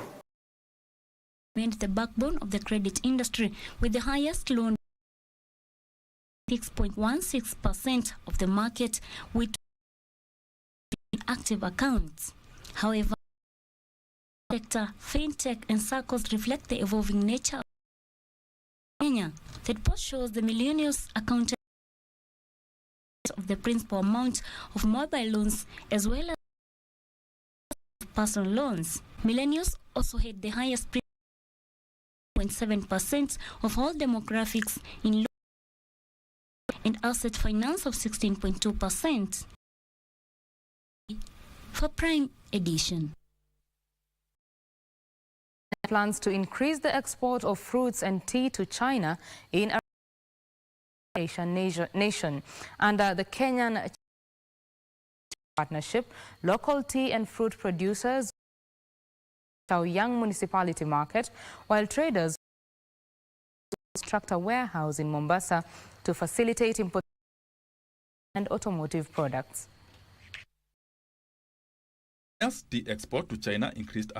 Remained the backbone of the credit industry with the highest loan 6.16% of the market with active accounts. However, sector, fintech and SACCOs reflect the evolving nature of Kenya. The report shows the millennials accounted of the principal amount of mobile loans as well as personal loans. Millennials also had the highest 0.7% of all demographics in loan and asset finance of 16.2%. For Prime Edition. Plans to increase the export of fruits and tea to China in a Asian nation. Under the Kenyan partnership, local tea and fruit producers Young Municipality Market, while traders construct a warehouse in Mombasa to facilitate import and automotive products. As the export to China increased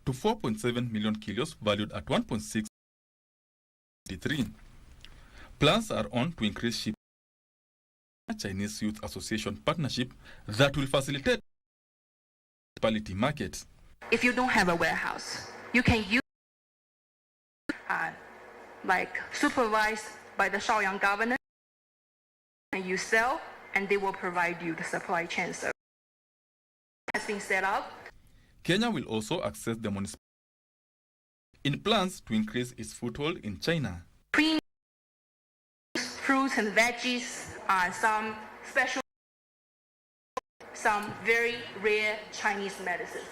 to 4.7 million kilos, valued at 1.6. Plans are on to increase shipping. Chinese Youth Association partnership that will facilitate municipality market. If you don't have a warehouse, you can use like supervised by the Shaoyang governor, and you sell, and they will provide you the supply chain. So has been set up. Kenya will access the municipality in plans to increase its foothold in China. Fruits and veggies, some special, some very rare Chinese medicines.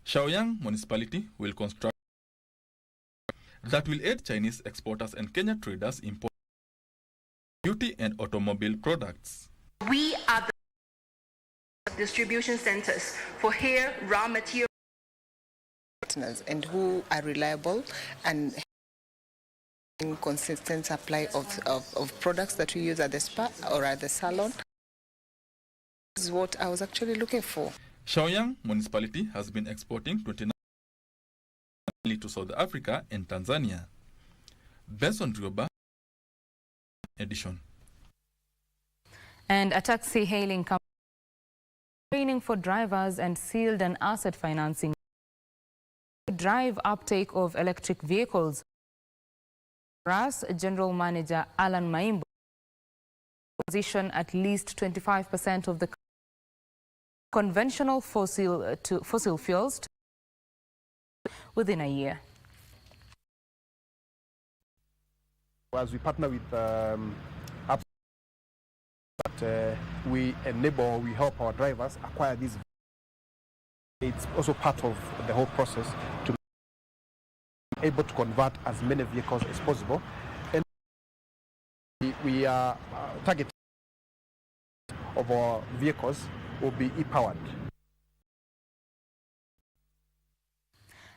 Shaoyang municipality will construct that will aid Chinese exporters and Kenya traders import beauty and automobile products. We are the distribution centers for hair raw material and who are reliable and consistent supply of products that we use at the spa or at the salon. This is what I was actually looking for. Shaoyang municipality has been exporting 29 to South Africa and Tanzania. Based on Rioba edition. And a taxi hailing company training for drivers and sealed and asset financing drive uptake of electric vehicles. RAS General Manager Alan Maimbo position at least 25% of the conventional fossil fuels within a year. As we partner with apps that we enable, we help our drivers acquire these. It's also part of the whole process to be able to convert as many vehicles as possible. And we are targeting of our vehicles will be e-powered.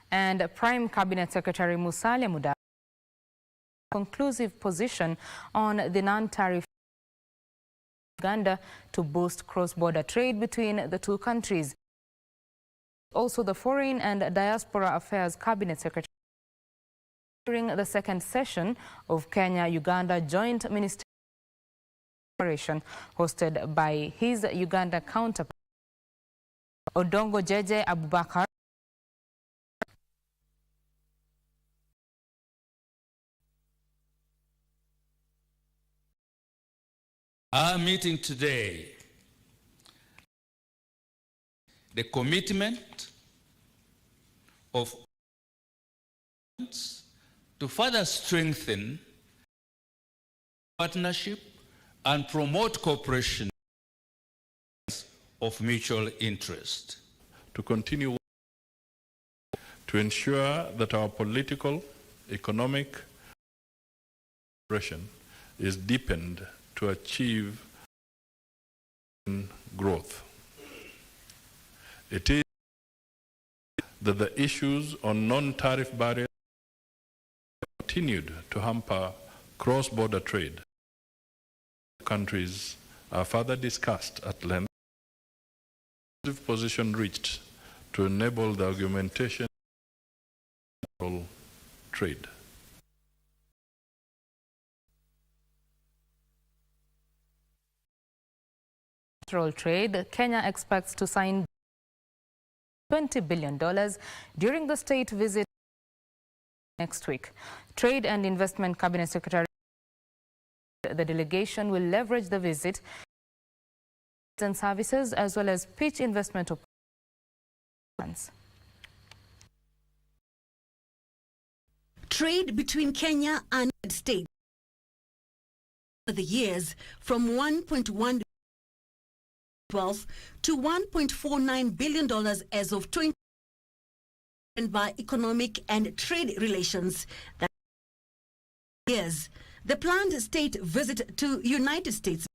And Prime Cabinet Secretary Musalia Mudavadi conclusive position on the non-tariff Uganda to boost cross-border trade between the two countries. Also, the Foreign and Diaspora Affairs Cabinet Secretary during the second session of Kenya-Uganda Joint Ministerial Operation hosted by his Uganda counterpart Odongo Jeje Abubakar. Our meeting today, the commitment of to further strengthen partnership and promote cooperation of mutual interest. To continue to ensure that our political, economic cooperation is deepened to achieve growth. It is that the issues on non-tariff barriers continued to hamper cross-border trade. Countries are further discussed at length. The position reached to enable the augmentation of trade. Trade, Kenya expects to sign $20 billion during the state visit next week. Trade and Investment Cabinet Secretary, the delegation will leverage the visit and services as well as pitch investment opportunities. Trade between Kenya and the States over the years from $1.1 to $1.49 billion as of 2020 by economic and trade relations. That years, the planned state visit to United States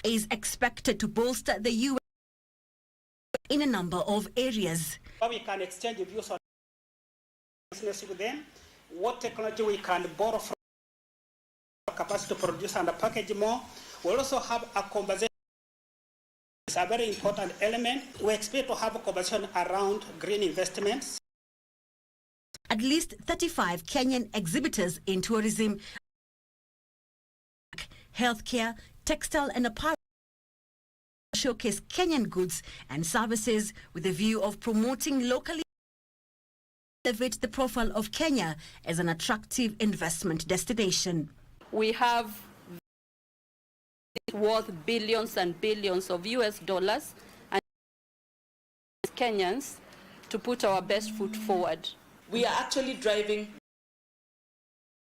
is expected to bolster the U.S. in a number of areas. We can exchange views on business with them, what technology we can borrow from, capacity to produce and package more. We also have a conversation. It's a very important element. We expect to have a conversation around green investments. At least 35 Kenyan exhibitors in tourism, healthcare, textile and apparel showcase Kenyan goods and services with a view of promoting locally, elevate the profile of Kenya as an attractive investment destination. We have worth billions and billions of US dollars Kenyans to put our best foot forward. We are actually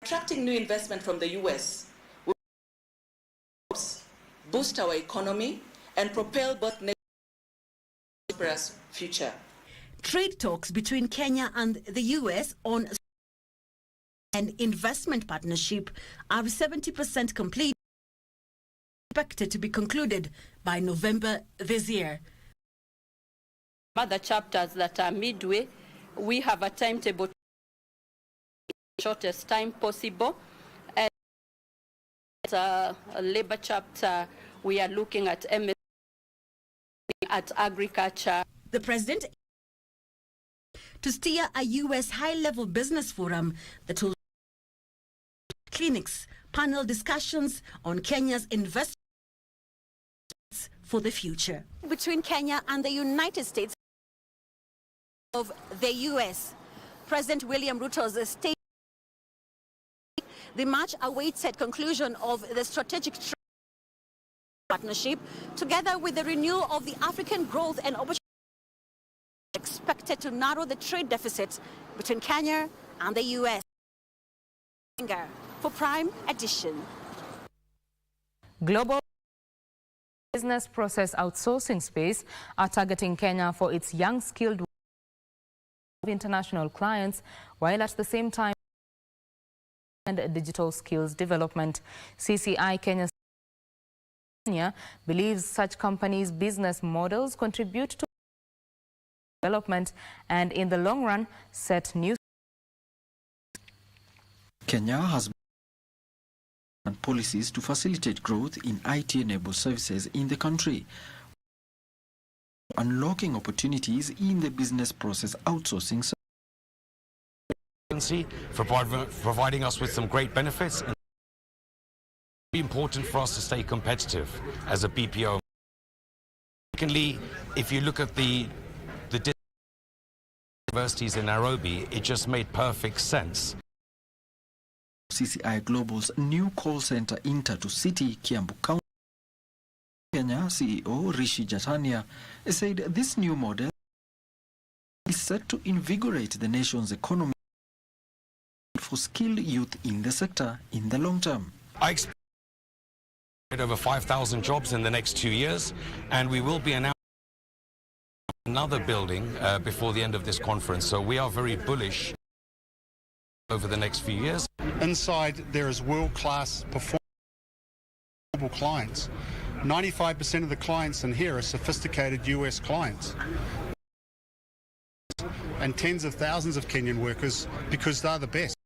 attracting new investment from the US, boost our economy, and propel both nations to a prosperous future. Trade talks between Kenya and the US on an investment partnership are 70% complete, expected to be concluded by November this year. Other chapters that are midway, we have a timetable in the shortest time possible. And a labor chapter, we are looking at MSP, at agriculture. The president to steer a US high-level business forum that will clinics, panel discussions on Kenya's investments for the future. Between Kenya and the United States of the US, President William Ruto's state, the much-awaited conclusion of the strategic partnership, together with the renewal of the African growth and opportunity, expected to narrow the trade deficit between Kenya and the US. For Prime Edition. Global business process outsourcing space are targeting Kenya for its young skilled international clients, while at the same time and digital skills development. CCI Kenya believes such companies' business models contribute to development and in the long run set new. Kenya has policies to facilitate growth in IT-enabled services in the country, unlocking opportunities in the business process outsourcing. For providing us with some great benefits. It's important for us to stay competitive as a BPO. Secondly, if you look at the universities in Nairobi, it just made perfect sense. CCI Global's new call center Inter to City, Kiambu County, Kenya CEO Rishi Jatania said this new model is set to invigorate the nation's economy for skilled youth in the sector in the long term. I expect over 5,000 jobs in the next 2 years, and we will be announcing another building before the end of this conference. So we are very bullish over the next few years. Inside there is world-class performance clients. 95% of the clients in here are sophisticated US clients. And tens of thousands of Kenyan workers because they're the best.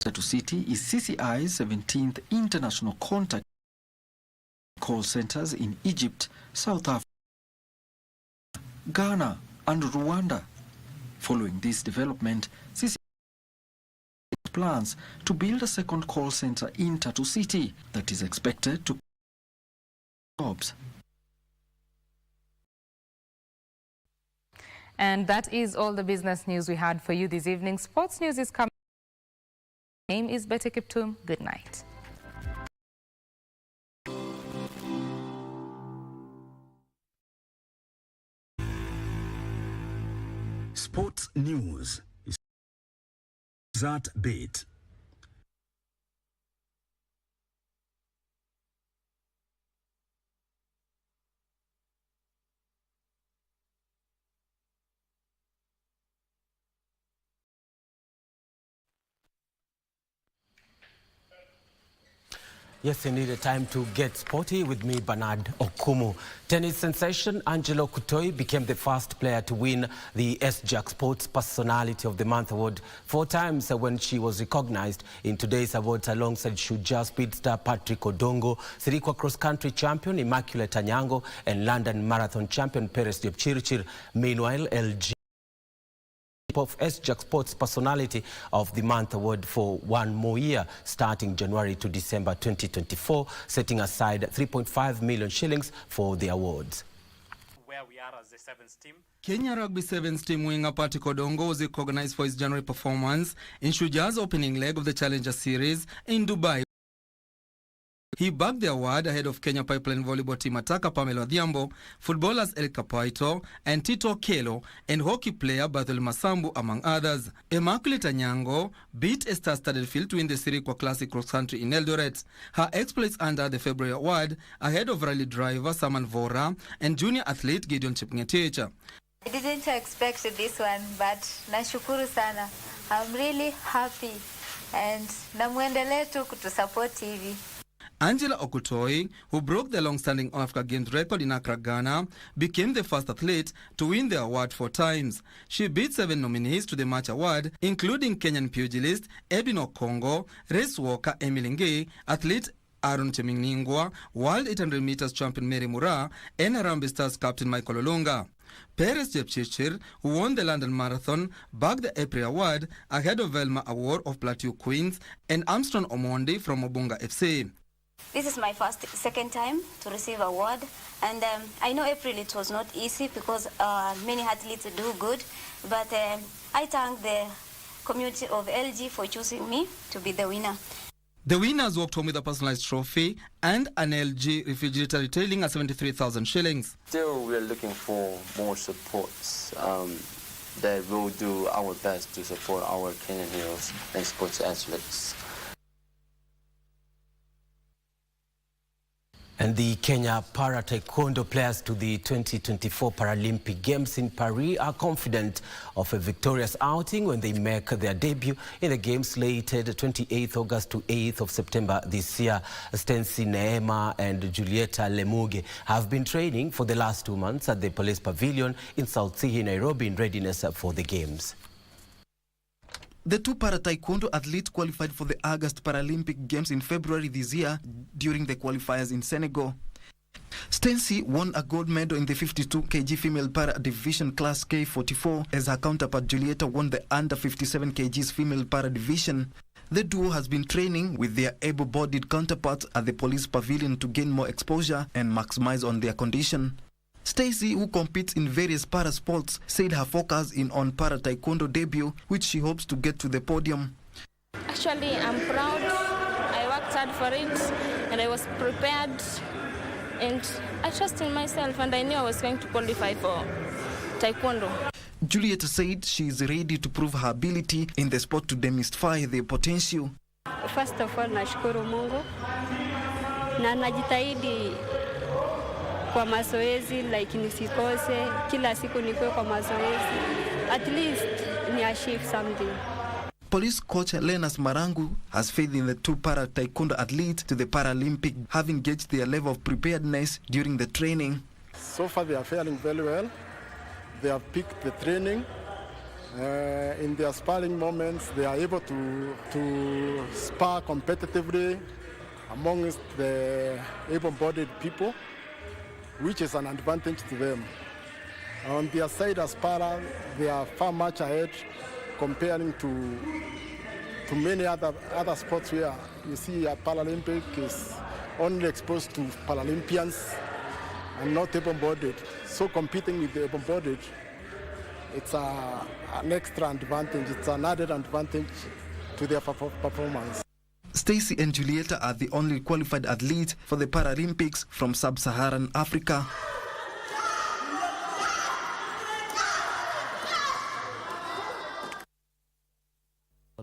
To City is CCI's 17th international contact call centers in Egypt, South Africa, Ghana and Rwanda. Following this development, CCI plans to build a second call center in Tatu City that is expected to jobs. And that is all the business news we had for you this evening. Sports news is coming. My name is Betty Kiptum. Good night. Sports news is that bit. Yes, indeed, a time to get sporty with me, Bernard Okumu. Tennis sensation Angelo Kutoi became the first player to win the SJAC Sports Personality of the Month award 4 times when she was recognized in today's awards alongside Shujaa speedster Patrick Odongo, Sirikwa cross-country champion Immaculate Anyango, and London Marathon champion Peres Jepchirchir. Meanwhile, LG of SJAC Sports Personality of the Month award for 1 more year, starting January to December 2024, setting aside 3.5 million shillings for the awards. Where we are as the sevens team. Kenya Rugby Sevens team winger Patrick Odongo was recognized for his January performance in Shujaa's opening leg of the Challenger Series in Dubai. He bagged the award ahead of Kenya Pipeline volleyball team attacker Pamela Odhiambo, footballers El Capaito and Tito Kelo, and hockey player Bathel Masambu, among others. Immaculate Anyango beat a star-studded field to win the Sirikwa Classic Cross Country in Eldoret. Her exploits under the February award ahead of rally driver Saman Vora and junior athlete Gideon Chepngetich. I didn't expect this one, but nashukuru sana. I'm really happy and namuendelee tu kutusupport TV. Angela Okutoi, who broke the long-standing Africa Games record in Accra, Ghana, became the first athlete to win the award 4 times. She beat 7 nominees to the match award, including Kenyan pugilist Edwin Okongo, race walker Emily Ngei, athlete Aaron Cheminingwa, World 800 meters champion Mary Mura, and Harambee Stars captain Michael Olunga. Perez Jepchichir, who won the London Marathon, bagged the April Award ahead of Velma Award of Plateau Queens and Armstrong Omondi from Obunga FC. This is my second time to receive award, and I know April it was not easy because many athletes do good, but I thank the community of LG for choosing me to be the winner. The winners walked home with a personalized trophy and an LG refrigerator retailing at 73,000 shillings. Still, we're looking for more support that we'll do our best to support our Kenyan heroes and sports athletes. And the Kenya para-taekwondo players to the 2024 Paralympic Games in Paris are confident of a victorious outing when they make their debut in the games slated 28th August to 8th of September this year. Stency Neema and Julieta Lemuge have been training for the last 2 months at the Police Pavilion in South Sea, Nairobi, in readiness for the Games. The 2 para-taekwondo athletes qualified for the August Paralympic Games in February this year during the qualifiers in Senegal. Stency won a gold medal in the 52 kg female para division class K44 as her counterpart Julieta won the under 57 kg female para division. The duo has been training with their able-bodied counterparts at the Police Pavilion to gain more exposure and maximize on their condition. Stacy, who competes in various para sports, said her focus is on para taekwondo debut, which she hopes to get to the podium. Actually, I'm proud. I worked hard for it, and I was prepared, and I trust in myself, and I knew I was going to qualify for taekwondo. Juliet said she is ready to prove her ability in the sport to demystify their potential. First of all, nashukuru Mungu na najitahidi kwa mazoezi, like nisikose, kila siku nikuwe kwa mazoezi, at least ni achieve something. Police coach Lenas Marangu has faith in the 2 para-taekwondo athletes to the Paralympic, having gauged their level of preparedness during the training. So far they are faring very well. They have picked the training. In their sparring moments, they are able to spar competitively amongst the able-bodied people, which is an advantage to them. On their side as para, they are far much ahead comparing to many other sports where you see a Paralympic is only exposed to Paralympians and not able-bodied. So competing with the able-bodied, it's an extra advantage, it's an added advantage to their performance. Stacy and Julieta are the only qualified athletes for the Paralympics from sub-Saharan Africa.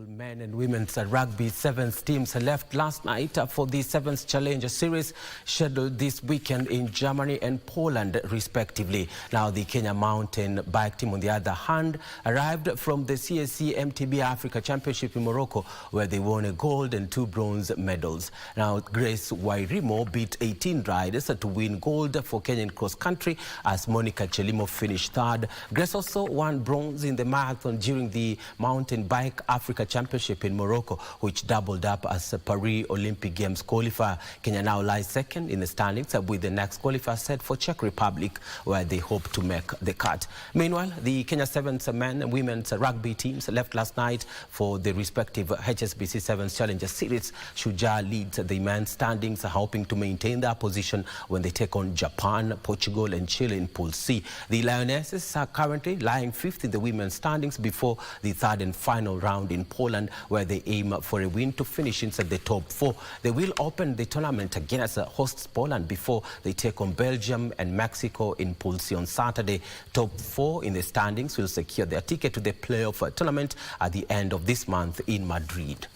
Men and women's rugby sevens teams left last night for the Sevens Challenger Series scheduled this weekend in Germany and Poland respectively. Now the Kenya mountain bike team on the other hand arrived from the CSC MTB Africa Championship in Morocco where they won a gold and 2 bronze medals. Now Grace Wairimo beat 18 riders to win gold for Kenyan cross country as Monica Chelimo finished 3rd. Grace also won bronze in the marathon during the mountain bike Africa Championship in Morocco, which doubled up as a Paris Olympic Games qualifier. Kenya now lies 2nd in the standings with the next qualifier set for Czech Republic, where they hope to make the cut. Meanwhile, the Kenya Sevens men and women's rugby teams left last night for the respective HSBC Sevens Challenger Series. Shujaa leads the men's standings, hoping to maintain their position when they take on Japan, Portugal and Chile in Pool C. The Lionesses are currently lying 5th in the women's standings before the 3rd and final round in Poland, where they aim for a win to finish inside the top 4. They will open the tournament against hosts Poland before they take on Belgium and Mexico in Pool C on Saturday. Top 4 in the standings will secure their ticket to the playoff tournament at the end of this month in Madrid.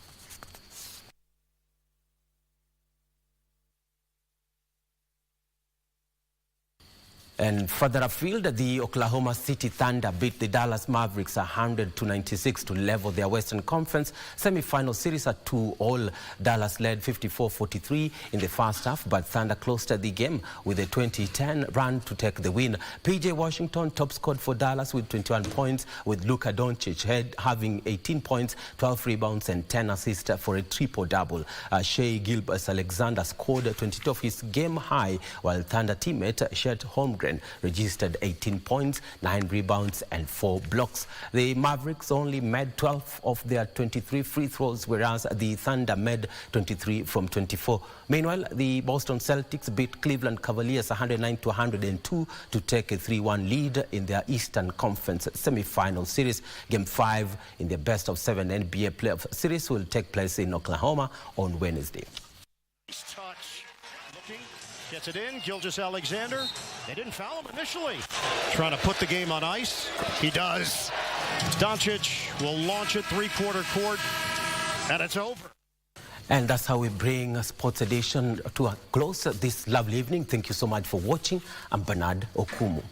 And further afield, the Oklahoma City Thunder beat the Dallas Mavericks 100-96 to level their Western Conference semi-final series at 2-2. Dallas led 54-43 in the first half, but Thunder closed the game with a 20-10 run to take the win. PJ Washington top scored for Dallas with 21 points, with Luka Doncic having 18 points, 12 rebounds and 10 assists for a triple-double. Shai Gilgeous-Alexander scored 22 of his game high, while Thunder teammate Chet Holmgren registered 18 points, 9 rebounds and 4 blocks. The Mavericks only made 12 of their 23 free throws, whereas the Thunder made 23 from 24. Meanwhile, the Boston Celtics beat Cleveland Cavaliers 109-102 to take a 3-1 lead in their Eastern Conference semi-final series. Game 5 in the best-of-7 NBA playoff series will take place in Oklahoma on Wednesday. Gets it in, Gilgeous-Alexander. They didn't foul him initially. Trying to put the game on ice. He does. Doncic will launch it three-quarter court, and it's over. And that's how we bring Sports Edition to a close this lovely evening. Thank you so much for watching. I'm Bernard Okumu.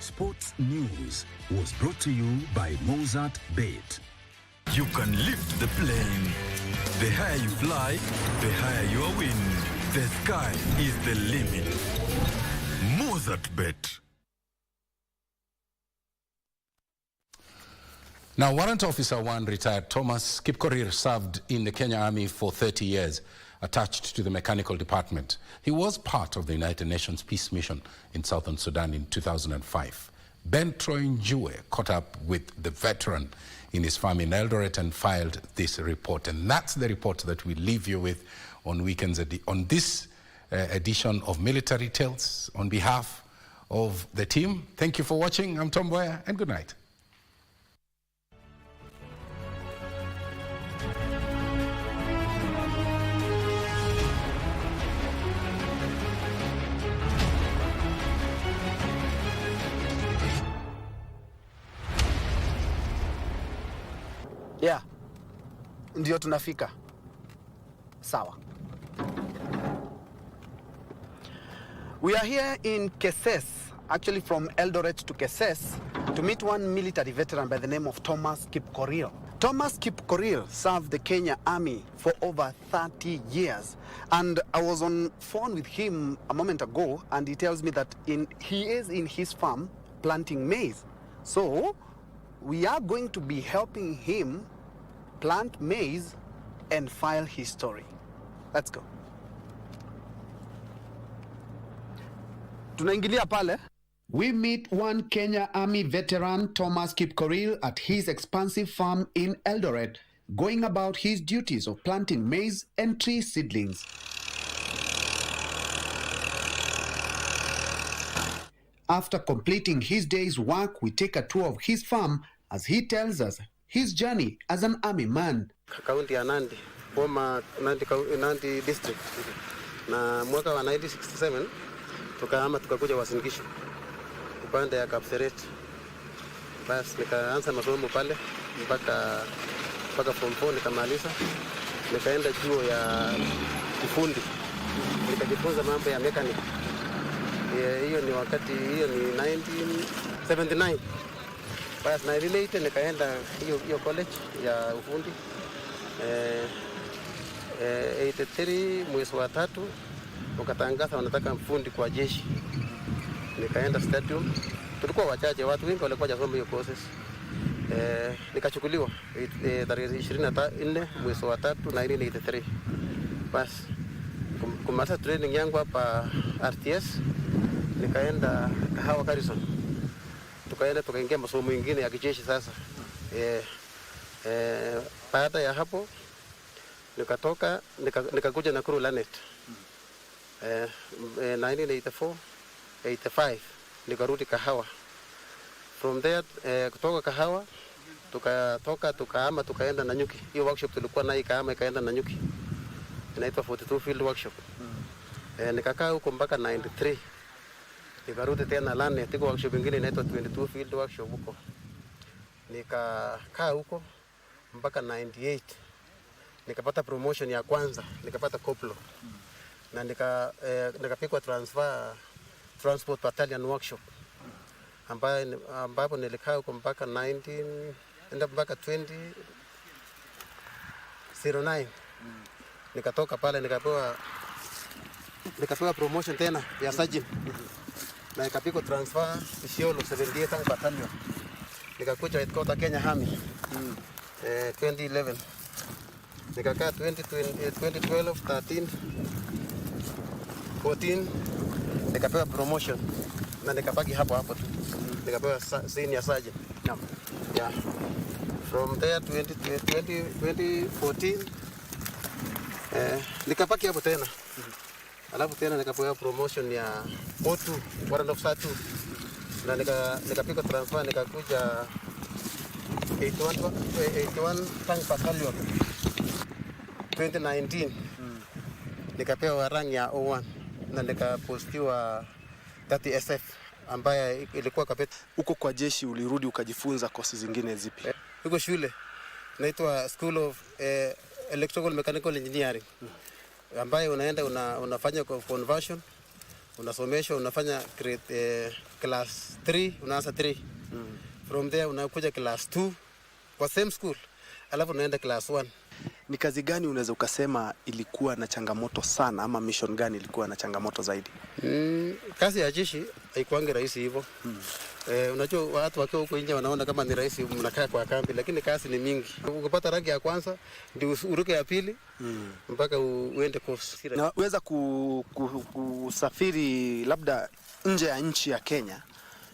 Sports News was brought to you by Mozart Bet. You can lift the plane. The higher you fly, the higher your win. The sky is the limit. Mozart Bet. Now, Warrant Officer 1 retired Thomas Kipkorir served in the Kenya Army for 30 years, attached to the mechanical department. He was part of the United Nations Peace Mission in Southern Sudan in 2005. Ben Troy Njue caught up with the veteran in his farm in Eldoret and filed this report. And that's the report that we leave you with on weekends on this edition of Military Tales. On behalf of the team, thank you for watching. I'm Mboya, and good night. Yeah, ndio tunafika. Sawa. We are here in Keses, actually from Eldoret to Keses, to meet one military veteran by the name of Thomas Kipkorir. Thomas Kipkorir served the Kenya Army for over 30 years. And I was on phone with him a moment ago, and he tells me that he is in his farm planting maize. So we are going to be helping him plant maize and file his story. Let's go. Tunaingilia pale. We meet one Kenya Army veteran, Thomas Kipkorir, at his expansive farm in Eldoret, going about his duties of planting maize and tree seedlings. After completing his day's work, we take a tour of his farm as he tells us his journey as an army man. Kaunti ya Nandi, former Nandi district. Na mwaka wa 1967 tukahama tukakuja Uasin Gishu upande ya Kapseret. Basi nikaanza masomo pale mpaka form 4 nikamaliza. Nikaenda chuo ya ufundi. Nikajifunza mambo ya mechanic. Hiyo ni 1979. Basi na relate nikaenda hiyo college ya ufundi 83 mwezi wa 3 wakatangaza wanataka mfundi kwa jeshi. Nikaenda stadium, tulikuwa wachache, watu wengi walikuwa hawajasoma hiyo courses. Nikachukuliwa tarehe 24 mwezi wa 3 1983. Basi kumaliza training yangu hapa RTS, nikaenda Kahawa Garrison. Tukaingia masomo mengine ya kijeshi sasa. Baada ya hapo nikatoka nikakuja Nakuru Lanet. 1984 85 nikarudi Kahawa From there kutoka Kahawa tukahama tukaenda Nanyuki. Hiyo workshop tulikuwa nayo ikaenda Nanyuki. Inaitwa 42 field workshop. Nikakaa huko mpaka 93. Nikarudi tena Lane, tiko workshop nyingine inaitwa 22 field workshop huko. Nikakaa huko mpaka 98. Nikapata promotion ya kwanza, nikapata koplo. Na nikapikwa transport battalion workshop. Ambapo nilikaa huko mpaka 2009. Nikatoka pale nikapewa promotion tena ya sergeant. Na nikapikwa transfer Isiolo 78 battalion. Nikakuja headquarter Kenya Army 2011. Nikakaa 2012, 13, 14 nikapewa promotion na nikabaki hapo tu. Nikapewa senior sergeant. Yeah. From there 2014 nikabaki hapo tena. Alafu tena nikapewa promotion ya O2, warrant officer 2. Na nikapika transfer nikakuja 81 tank battalion 2019. Nikapewa rank ya O1 na nikapostiwa 30 SF ambaye ilikuwa kapeti. Huko kwa jeshi ulirudi ukajifunza kosi zingine zipi? Huko shule inaitwa School of Electrical Mechanical Engineering. Ambaye unaenda unafanya conversion, unasomeshwa, unafanya class 3, unaanza 3. From there unakuja class 2 kwa same school. Alafu unaenda class 1. Ni kazi gani unaweza ukasema ilikuwa na changamoto sana ama mission gani ilikuwa na changamoto zaidi? Kazi ya jeshi haikuangi rahisi hivyo. Unajua watu wakiwa huko nje wanaona kama ni rahisi, mnakaa kwa kambi, lakini kazi ni mingi. Ukipata rangi ya kwanza ndio uruke ya pili mpaka uende course. Na uweza kusafiri labda nje ya nchi ya Kenya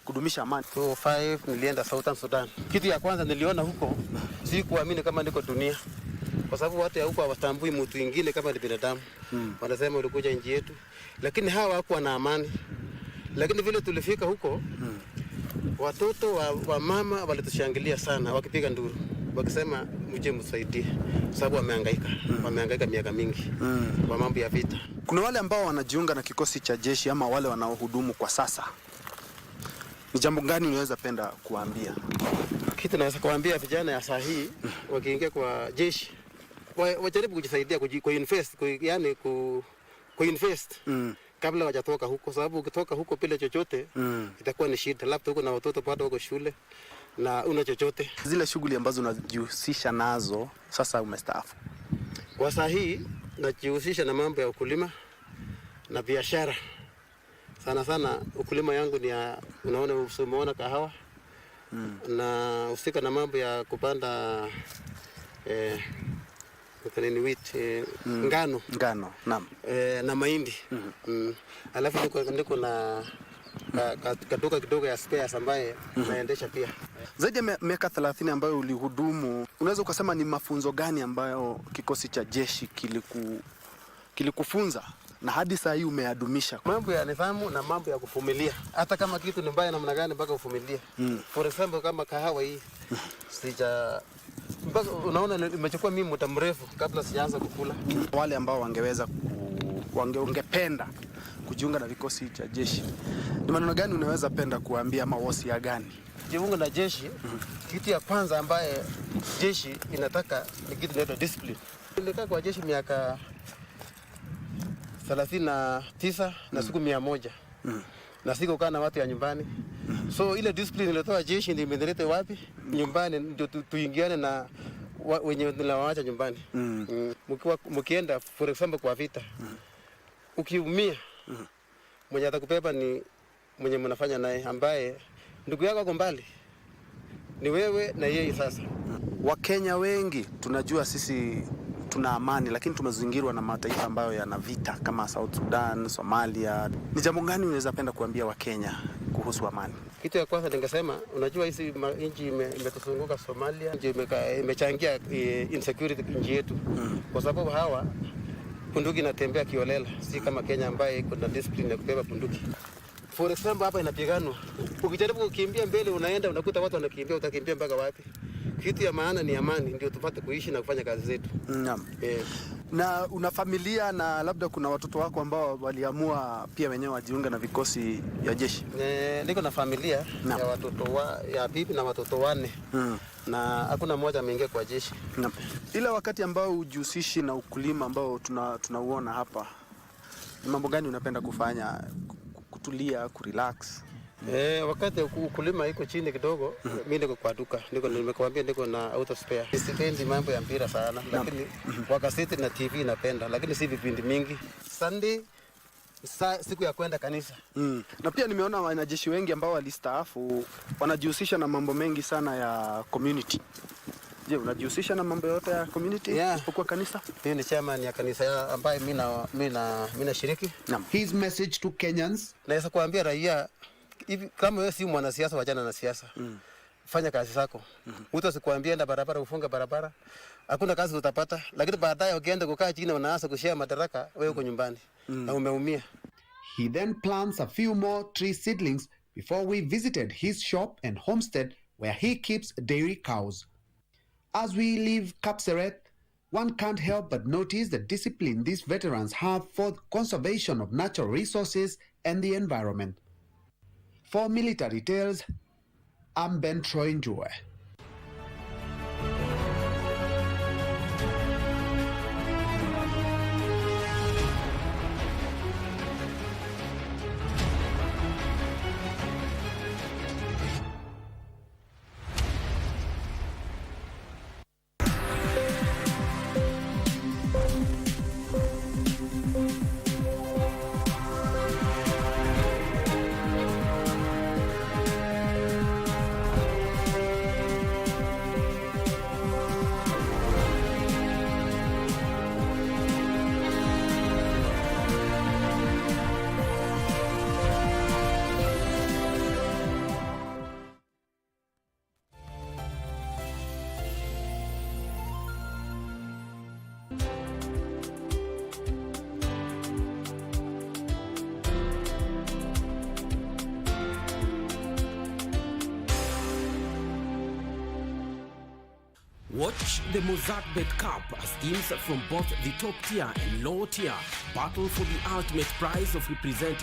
kudumisha amani. 2005 nilienda Southern Sudan. Kitu ya kwanza niliona huko, sikuamini kama niko dunia. Kwa sababu watu ya huko hawatambui mtu mwingine kama ni binadamu. Wanasema ulikuja nchi yetu. Lakini hawa hawakuwa na amani. Lakini vile tulifika huko, watoto wa mama walitushangilia sana, wakipiga nduru. Wakisema mje msaidie. Sababu wamehangaika. Wamehangaika miaka mingi kwa mambo ya vita. Kuna wale ambao wanajiunga na kikosi cha jeshi ama wale wanaohudumu kwa sasa. Ni jambo gani unaweza penda kuambia? Kitu naweza kuambia vijana ya saa hii wakiingia kwa jeshi wajaribu kujisaidia kuinvest, yani kuinvest kabla hawajatoka huko, sababu ukitoka huko bila chochote itakuwa ni shida. Labda huko na watoto bado wako shule na una chochote. Zile shughuli ambazo unajihusisha nazo sasa umestaafu. Kwa saa hii najihusisha na mambo ya ukulima na biashara. Sana ukulima yangu ni unaona kahawa. Na usika na mambo ya kupanda ngano, naam. Na mahindi. Alafu niko na kaduka kidogo ya spares ambaye naendesha pia. Zaidi ya miaka 30 ambayo ulihudumu, unaweza ukasema ni mafunzo gani ambayo kikosi cha jeshi kilikufunza na hadi saa hii umeyadumisha? Mambo ya nidhamu na mambo ya kuvumilia. Hata kama kitu ni mbaya namna gani mpaka uvumilie. For example kama kahawa hii mpaka unaona imechukua mimi muda mrefu kabla sijaanza kukula. Wale ambao wangependa kujiunga na vikosi cha jeshi, ni maneno gani unaweza penda kuambia ama wasia gani? Jiunga na jeshi, kitu ya kwanza ambaye jeshi inataka ni kitu inaitwa discipline. Nilikaa kwa jeshi miaka 39 na siku 100. Na siku kaa na watu ya nyumbani. So ile discipline ilitoa jeshi ndio imenileta wapi? Nyumbani ndio tuingiane na wenye nilawaacha nyumbani. Mkienda for example kwa vita. Ukiumia mwenye atakubeba ni mwenye mnafanya naye, ambaye ndugu yako ako mbali. Ni wewe na yeye sasa. Wakenya wengi tunajua sisi tuna amani, lakini tumezingirwa na mataifa ambayo yana vita kama South Sudan, Somalia. Ni jambo gani unaweza penda kuambia Wakenya kuhusu amani? Kitu ya kwanza ningesema, unajua hizi nchi imetuzunguka Somalia, imechangia insecurity nchi yetu. Kwa sababu hawa bunduki inatembea kiolela, si kama Kenya ambaye iko na discipline ya kubeba bunduki. For example, hapa inapiganwa. Ukijaribu kukimbia mbele unaenda unakuta watu wanakimbia, utakimbia mpaka wapi? Kitu ya maana ni amani, ndio tupate kuishi na kufanya kazi zetu. Naam. Na una familia na labda kuna watoto wako ambao waliamua pia wenyewe wajiunga na vikosi ya jeshi? Niko na familia ya watoto ya bibi na watoto 4. Na hakuna mmoja ameingia kwa jeshi. Naam. Ile wakati ambao hujihusishi na ukulima ambao tunauona hapa, ni mambo gani unapenda kufanya? Kutulia, kurelax? Wakati ukulima iko chini kidogo, mimi niko kwa duka. Nimekuambia niko na auto spare. Sipendi mambo ya mpira sana, lakini wakaseti na TV napenda, lakini si vipindi mingi. Sunday siku ya kwenda kanisa. Na pia nimeona wanajeshi wengi ambao walistaafu wanajihusisha na mambo mengi sana ya community. Je, unajihusisha na mambo yote ya community kwa kanisa? Mimi ni chairman ya kanisa ambaye mimi nashiriki. His message to Kenyans. Naweza kuambia raia hivi, kama wewe si mwanasiasa, wajana na siasa. Fanya kazi zako. Mtu asikwambie enda barabara ufunga barabara. Hakuna kazi utapata, lakini baadaye ukienda kukaa chini unaanza kushare madaraka, wewe uko nyumbani na umeumia. He then plants a few more tree seedlings before we visited his shop and homestead where he keeps dairy cows. As we leave Kapseret, one can't help but notice the discipline these veterans have for the conservation of natural resources and the environment. For Military Tales, I'm Ben Troy Njue. Watch the Mozart Bet Cup as teams from both the top tier and low tier battle for the ultimate prize of representing